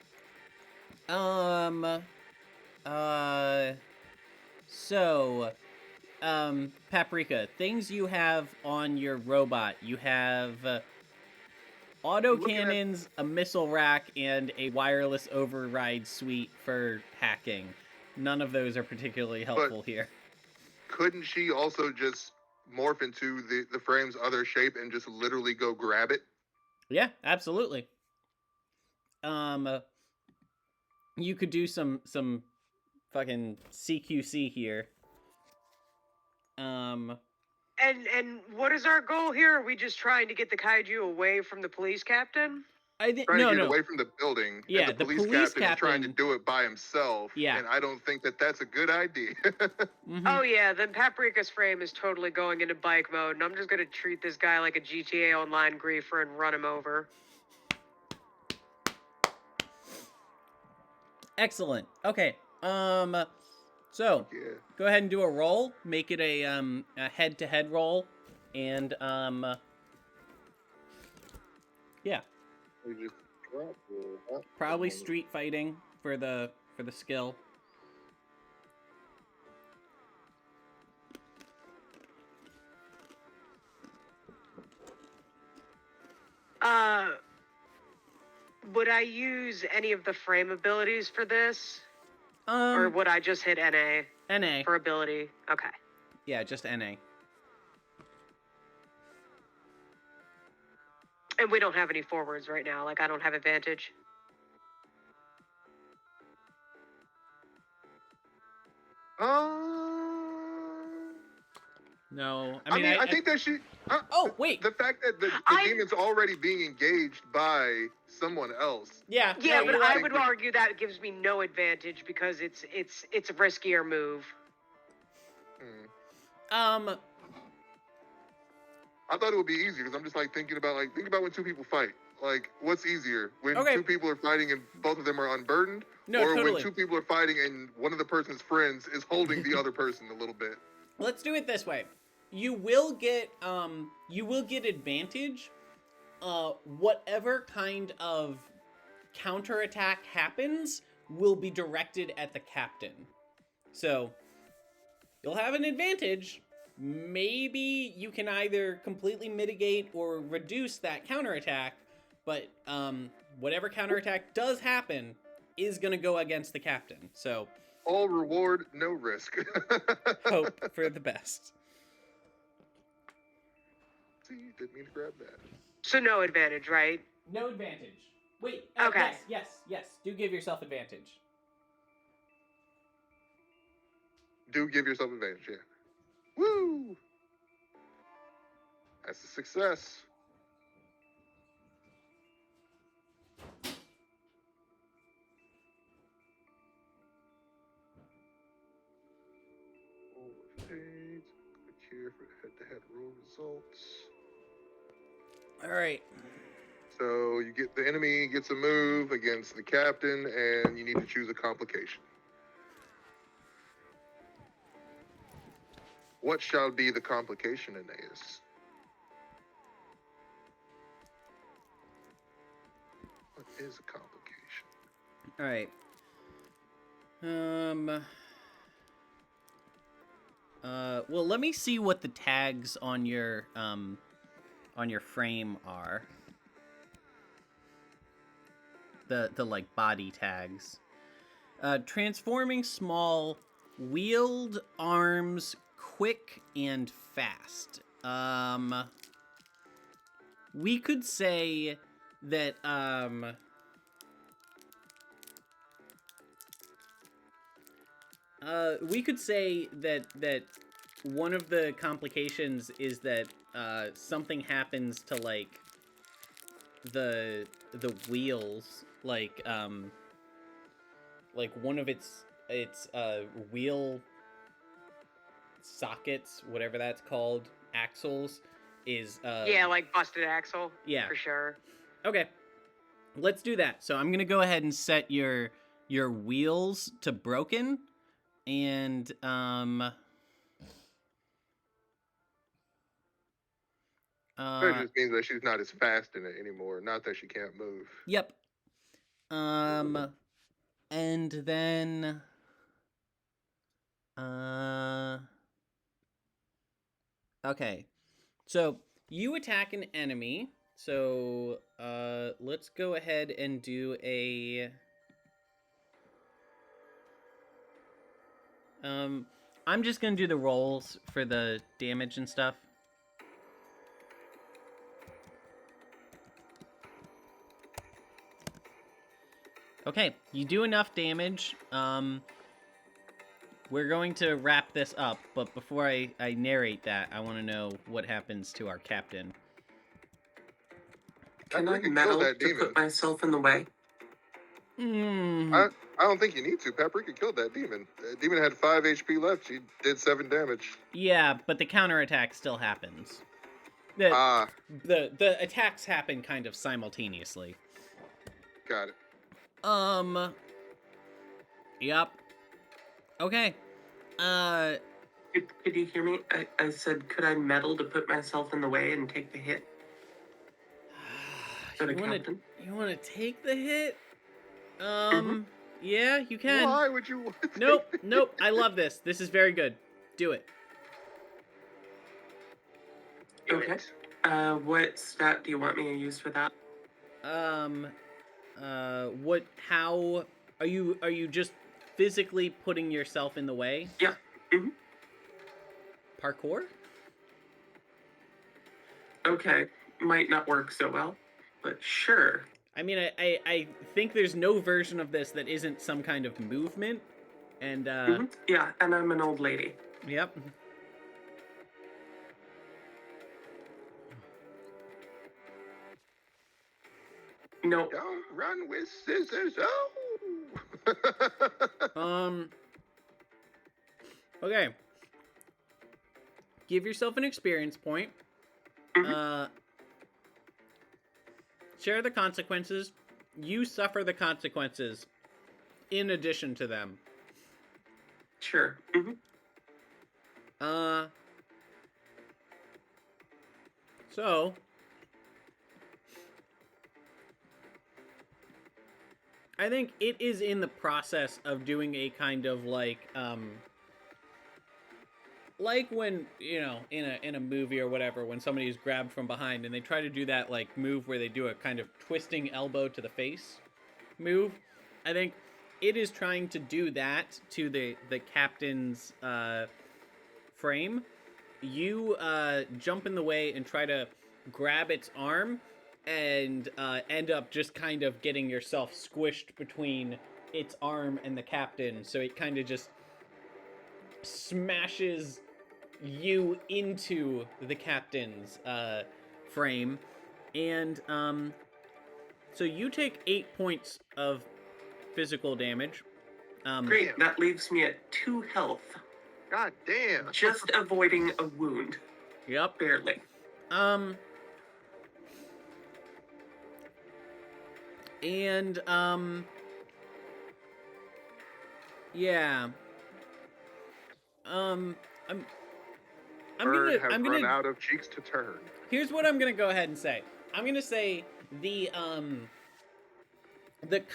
So, Paprika, things you have on your robot. You have Looking at autocannons, a missile rack, and a wireless override suite for hacking. None of those are particularly helpful here. couldn't she also just morph into the frame's other shape and just literally go grab it? Yeah, absolutely. You could do some fucking CQC here. And what is our goal here? Are we just trying to get the kaiju away from the police captain? I think Trying to get no. away from the building, Yeah, and the the police police captain is trying to captain- do it by himself. Yeah. And I don't think that that's a good idea. Mhm. Oh yeah, then Paprika's frame is totally going into bike mode, and I'm just gonna treat this guy like a GTA Online griefer and run him over. Excellent. Okay. So Yeah. go ahead and do a roll. Make it a head-to-head roll, and yeah, We just drop the- probably street fighting for the skill. Would I use any of the frame abilities for this? Or Um, would I just hit NA NA. for ability? Okay. Yeah, just NA. And we don't have any forwards right now, like I don't have advantage. No, I think that she. Oh, wait. The fact that the demon's already being engaged by someone else. Yeah. Yeah, no, but you're I right. would argue that gives me no advantage because it's a riskier move. I thought it would be easier because I'm just like thinking about when two people fight. Like, what's easier? When Okay. two people are fighting and both of them are unburdened? No, or totally. when two people are fighting and one of the person's friends is holding the other person a little bit? Let's do it this way. You will get advantage. Whatever kind of counterattack happens will be directed at the captain. So you'll have an advantage. Maybe you can either completely mitigate or reduce that counterattack, but whatever counterattack does happen is going to go against the captain. So All reward, no risk. hope for the best. See, didn't mean to grab that. So no advantage, right? No advantage. Wait. Okay. Yes. Do give yourself advantage. Do give yourself advantage, yeah. Woo! That's a success. Roll of spades. Click here for head-to-head roll results. All right. So you get the enemy gets a move against the captain, and you need to choose a complication. What shall be the complication, Aeneas? What is a complication? All right. Well, let me see what the tags on your frame are. The like body tags. Transforming small, wheeled arms, quick and fast. We could say that that one of the complications is that something happens to like the wheels, like one of its wheel sockets, whatever that's called, axles, is Yeah, like busted axle. Yeah. For sure. Okay, let's do that. So I'm gonna go ahead and set your wheels to broken, And That just means that she's not as fast in it anymore. Not that she can't move. Yep. And then okay. So you attack an enemy. So let's go ahead and do a I'm just gonna do the rolls for the damage and stuff. Okay, you do enough damage. We're going to wrap this up, but before I narrate that, I want to know what happens to our captain. Can I Paprika killed meddle that to demon. put myself in the way? I don't think you need to. Paprika killed that demon. The demon had 5 HP left. She did 7 damage. Yeah, but the counterattack still happens. The attacks happen kind of simultaneously. Got it. Yep. Okay. Could you hear me? I said, could I meddle to put myself in the way and take the hit? You want to take the hit? Yeah, you can. Why would you want to? Nope. I love this. This is very good. Do it. Okay. What stat do you want me to use for that? How are you just physically putting yourself in the way? Yeah. Mm-hmm. Parkour? Okay. Might not work so well, but sure. I mean, I think there's no version of this that isn't some kind of movement, and Yeah, and I'm an old lady. Yep. No. Don't run with scissors. Oh. Okay. Give yourself an experience point. Share the consequences. You suffer the consequences in addition to them. Sure. So I think it is in the process of doing a kind of like when, you know, in a movie or whatever, when somebody is grabbed from behind and they try to do that like move where they do a kind of twisting elbow to the face move. I think it is trying to do that to the captain's frame. You jump in the way and try to grab its arm and end up just kind of getting yourself squished between its arm and the captain, so it kind of just smashes you into the captain's frame, and so you take 8 points of physical damage. Great, that leaves me at 2 health. God damn. Just avoiding a wound. Yep. Barely. And yeah. I'm gonna run out of cheeks to turn. Here's what I'm gonna go ahead and say. I'm gonna say the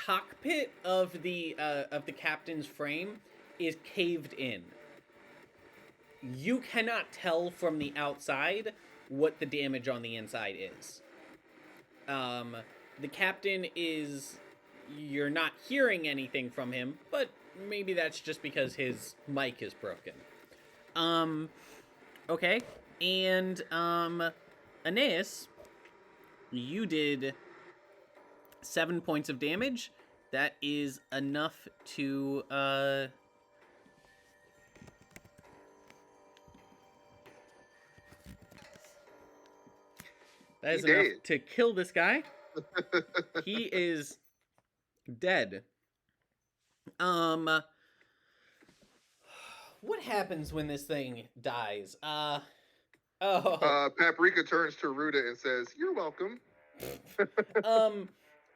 cockpit of the captain's frame is caved in. You cannot tell from the outside what the damage on the inside is. The captain is... You're not hearing anything from him, but maybe that's just because his mic is broken. Okay. And, Aeneas, you did 7 points of damage. That is enough to, that is enough to kill this guy. He is dead. What happens when this thing dies? Paprika turns to Ruta and says, "You're welcome."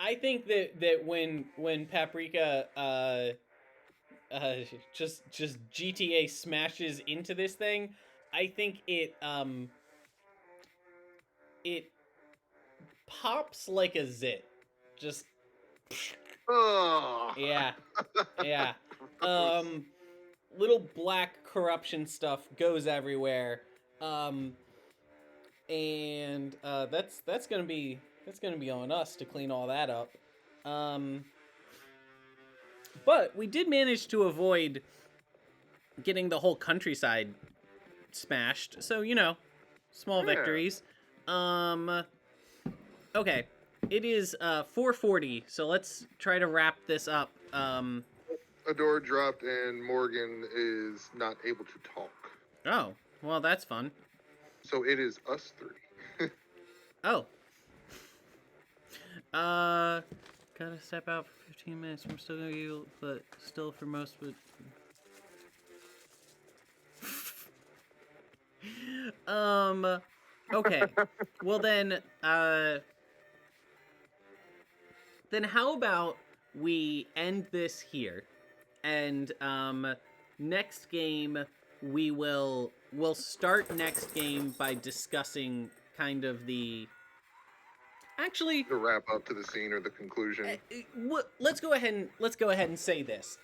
I think that when Paprika just GTA smashes into this thing, I think it pops like a zit. Just Oh. yeah. Yeah. Little black corruption stuff goes everywhere. And that's gonna be on us to clean all that up. But we did manage to avoid getting the whole countryside smashed. So, small Yeah. victories. Okay. It is 4:40, so let's try to wrap this up. A door dropped and Morgan is not able to talk. Oh, well, that's fun. So it is us three. Oh. Gotta step out for 15 minutes. I'm still gonna be, but still for most of it. Okay. Well then how about we end this here, and next game we'll start next game by discussing kind of the actually The wrap up to the scene or the conclusion. let's go ahead and say this.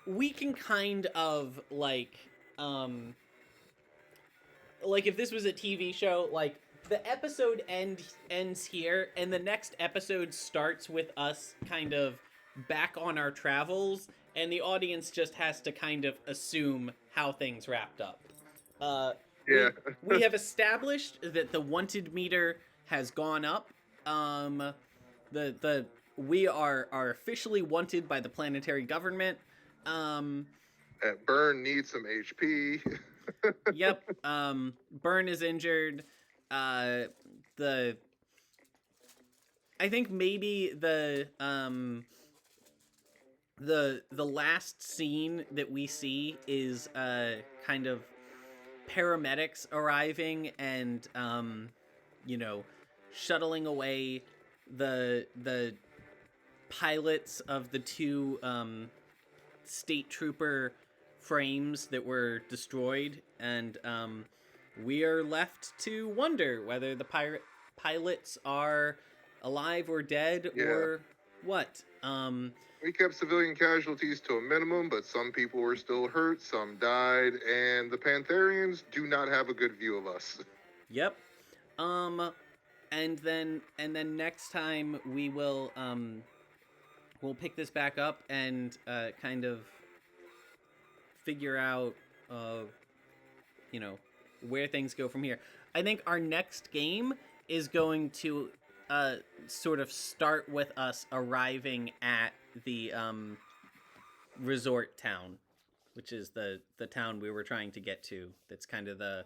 We can kind of like if this was a TV show, like the episode ends here, and the next episode starts with us kind of back on our travels, and the audience just has to kind of assume how things wrapped up. Yeah. We have established that the wanted meter has gone up. We are officially wanted by the planetary government. Burn needs some HP. Yep. Burn is injured. I think maybe the last scene that we see is kind of paramedics arriving and shuttling away the pilots of the two state trooper frames that were destroyed, and we are left to wonder whether the pilots are alive or dead or what. We kept civilian casualties to a minimum, but some people were still hurt, some died, and the Pantherians do not have a good view of us. Yep. And then next time we will we'll pick this back up and kind of figure out where things go from here. I think our next game is going to sort of start with us arriving at the resort town, which is the town we were trying to get to. That's kind of the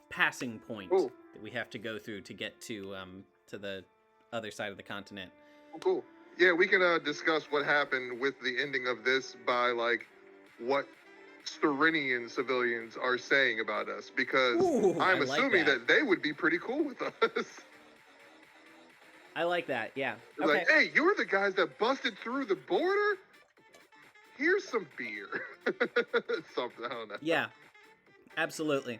passing point that we have to go through to get to the other side of the continent. Cool. Yeah, we can discuss what happened with the ending of this by like what Serenian civilians are saying about us, because I'm assuming that they would be pretty cool with us. I like that. Yeah. Okay. Like, hey, you're the guys that busted through the border? Here's some beer. Something, I don't know. Yeah. Absolutely.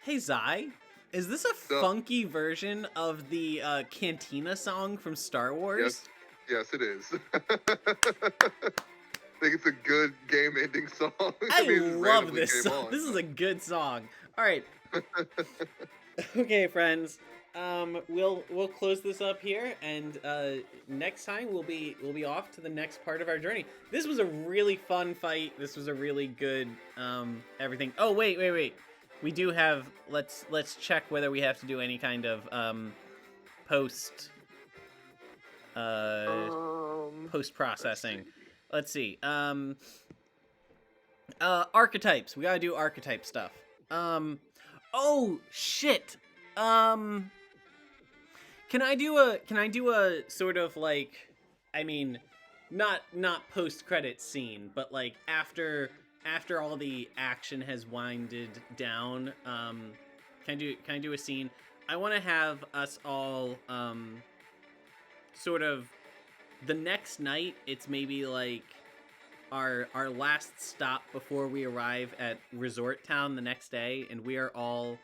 Hey, Zai, is this a funky version of the Cantina song from Star Wars? Yes, it is. I think it's a good game-ending song. I love this song. This is a good song. All right. Okay, friends. We'll close this up here, and next time we'll be off to the next part of our journey. This was a really fun fight. This was a really good everything. Oh wait. We do have let's check whether we have to do any kind of post processing. Let's see. Archetypes. We gotta do archetype stuff. Oh shit. Can I do a sort of like, I mean, not post credit scene, but like after all the action has winded down, can I do a scene? I want to have us all sort of the next night, it's maybe like our last stop before we arrive at Resort Town the next day, and we are all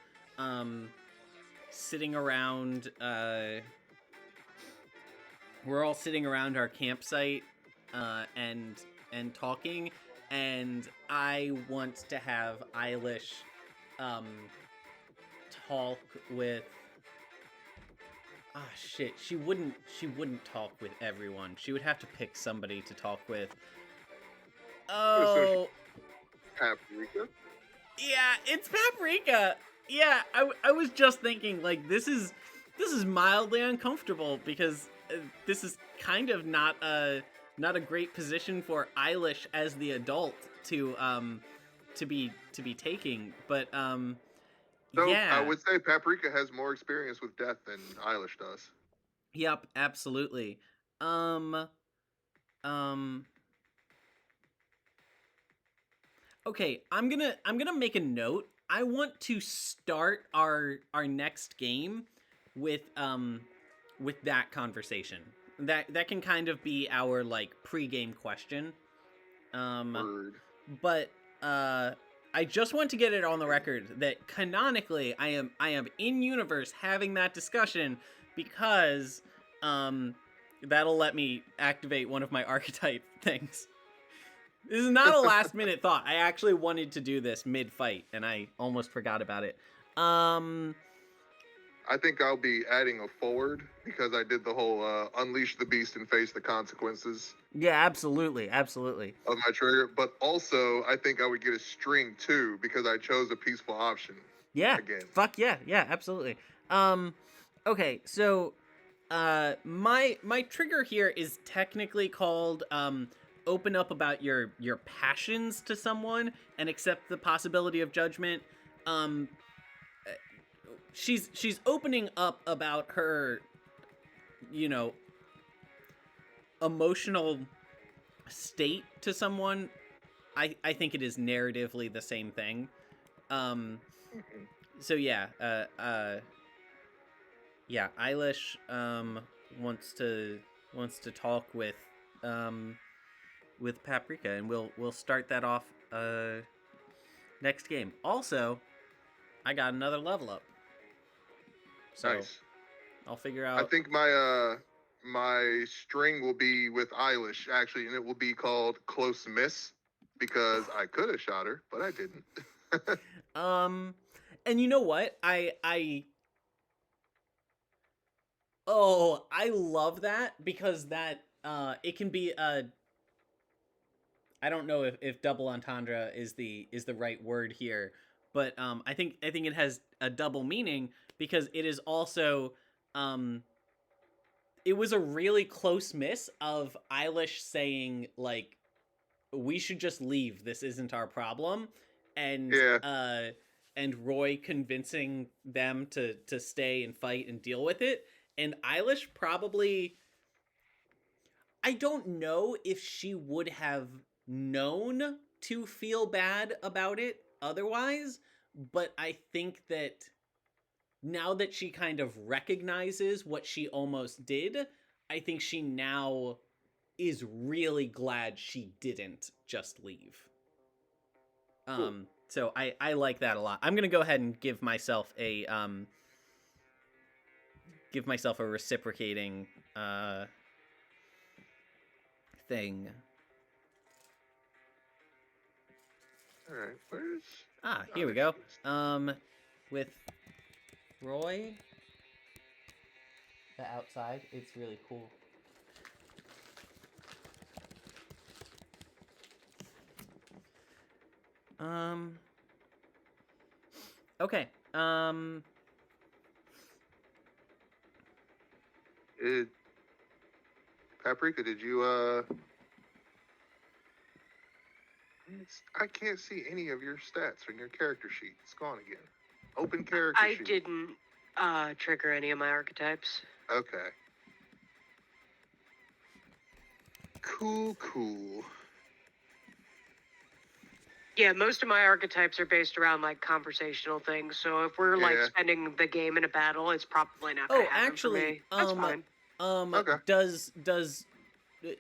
sitting around. We're all sitting around our campsite and talking, and I want to have Eilish talk with. Ah, shit. She wouldn't talk with everyone. She would have to pick somebody to talk with. Oh, Paprika. yeah, it's Paprika. Yeah, I was just thinking, like, this is mildly uncomfortable because this is kind of not a great position for Eilish as the adult to be taking, but So yeah. I would say Paprika has more experience with death than Eilish does. Yep, absolutely. Um Okay, I'm gonna make a note. I want to start our next game with that conversation. That can kind of be our like pre-game question. Word. But I just want to get it on the record that canonically I am in universe having that discussion because that'll let me activate one of my archetype things. This is not a last minute thought. I actually wanted to do this mid fight and I almost forgot about it. I think I'll be adding a forward because I did the whole unleash the beast and face the consequences Yeah, absolutely, absolutely. of my trigger. But also, I think I would get a string too because I chose a peaceful option. Yeah. Again. Fuck yeah, absolutely. Okay, so my trigger here is technically called open up about your passions to someone and accept the possibility of judgment. She's opening up about her, emotional state to someone. I think it is narratively the same thing. So yeah, yeah, Eilish wants to talk with Paprika, and we'll start that off next game. Also, I got another level up, so Nice. I'll figure out. I think my string will be with Eilish actually, and it will be called Close Miss because I could have shot her, but I didn't. And you know what? I love that because that it can be a. I don't know if double entendre is the right word here, but I think it has a double meaning because it is also it was a really close miss of Eilish saying like we should just leave, this isn't our problem, and Yeah. And Roy convincing them to stay and fight and deal with it, and Eilish probably, I don't know if she would have known to feel bad about it otherwise, but I think that now that she kind of recognizes what she almost did, I think she now is really glad she didn't just leave. So I like that a lot. I'm gonna go ahead and give myself a reciprocating thing. All right. Where's? Here we go. With Roy, the outside, it's really cool. Okay. Paprika, did you I can't see any of your stats on your character sheet. It's gone again. Open character sheet. I didn't trigger any of my archetypes. Okay. Cool. Yeah, most of my archetypes are based around like conversational things. So if we're like spending the game in a battle, it's probably not going to happen for me. That's fine. Okay. Does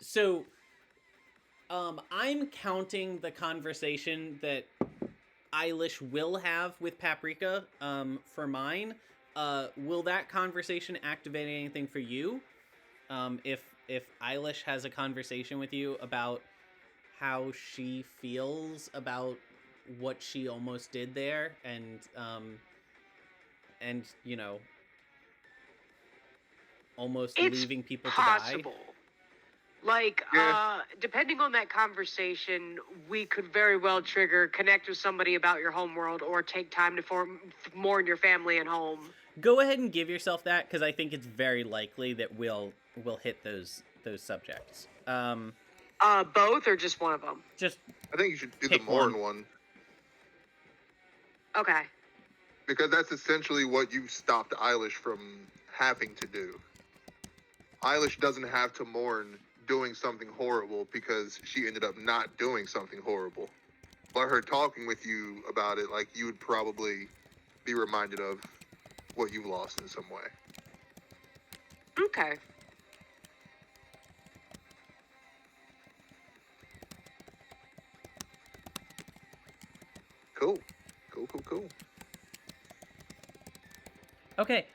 So, I'm counting the conversation that Eilish will have with Paprika, for mine. Will that conversation activate anything for you? If Eilish has a conversation with you about how she feels about what she almost did there, and almost It's leaving people to die. possible. Like, Yeah. depending on that conversation, we could very well trigger connect with somebody about your home world or take time to mourn your family and home. Go ahead and give yourself that, because I think it's very likely that we'll hit those subjects. Both or just one of them? Just I think you should do the Pick Mourn one. one. Okay. Because that's essentially what you stopped Eilish from having to do. Eilish doesn't have to mourn doing something horrible because she ended up not doing something horrible. By her talking with you about it, like, you would probably be reminded of what you've lost in some way. Okay. Cool. Cool. Okay.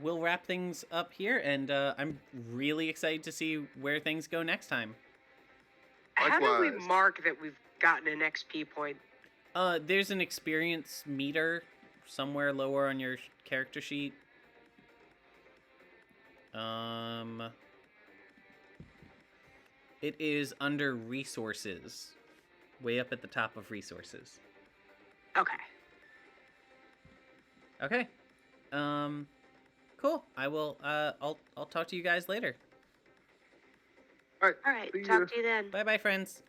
We'll wrap things up here, and I'm really excited to see where things go next time. How do we Likewise. mark that we've gotten an XP point? There's an experience meter somewhere lower on your character sheet. It is under resources, way up at the top of resources. Okay. Okay. Cool. I will. I'll talk to you guys later. All right. All right. See Talk ya. to you then. Bye, friends.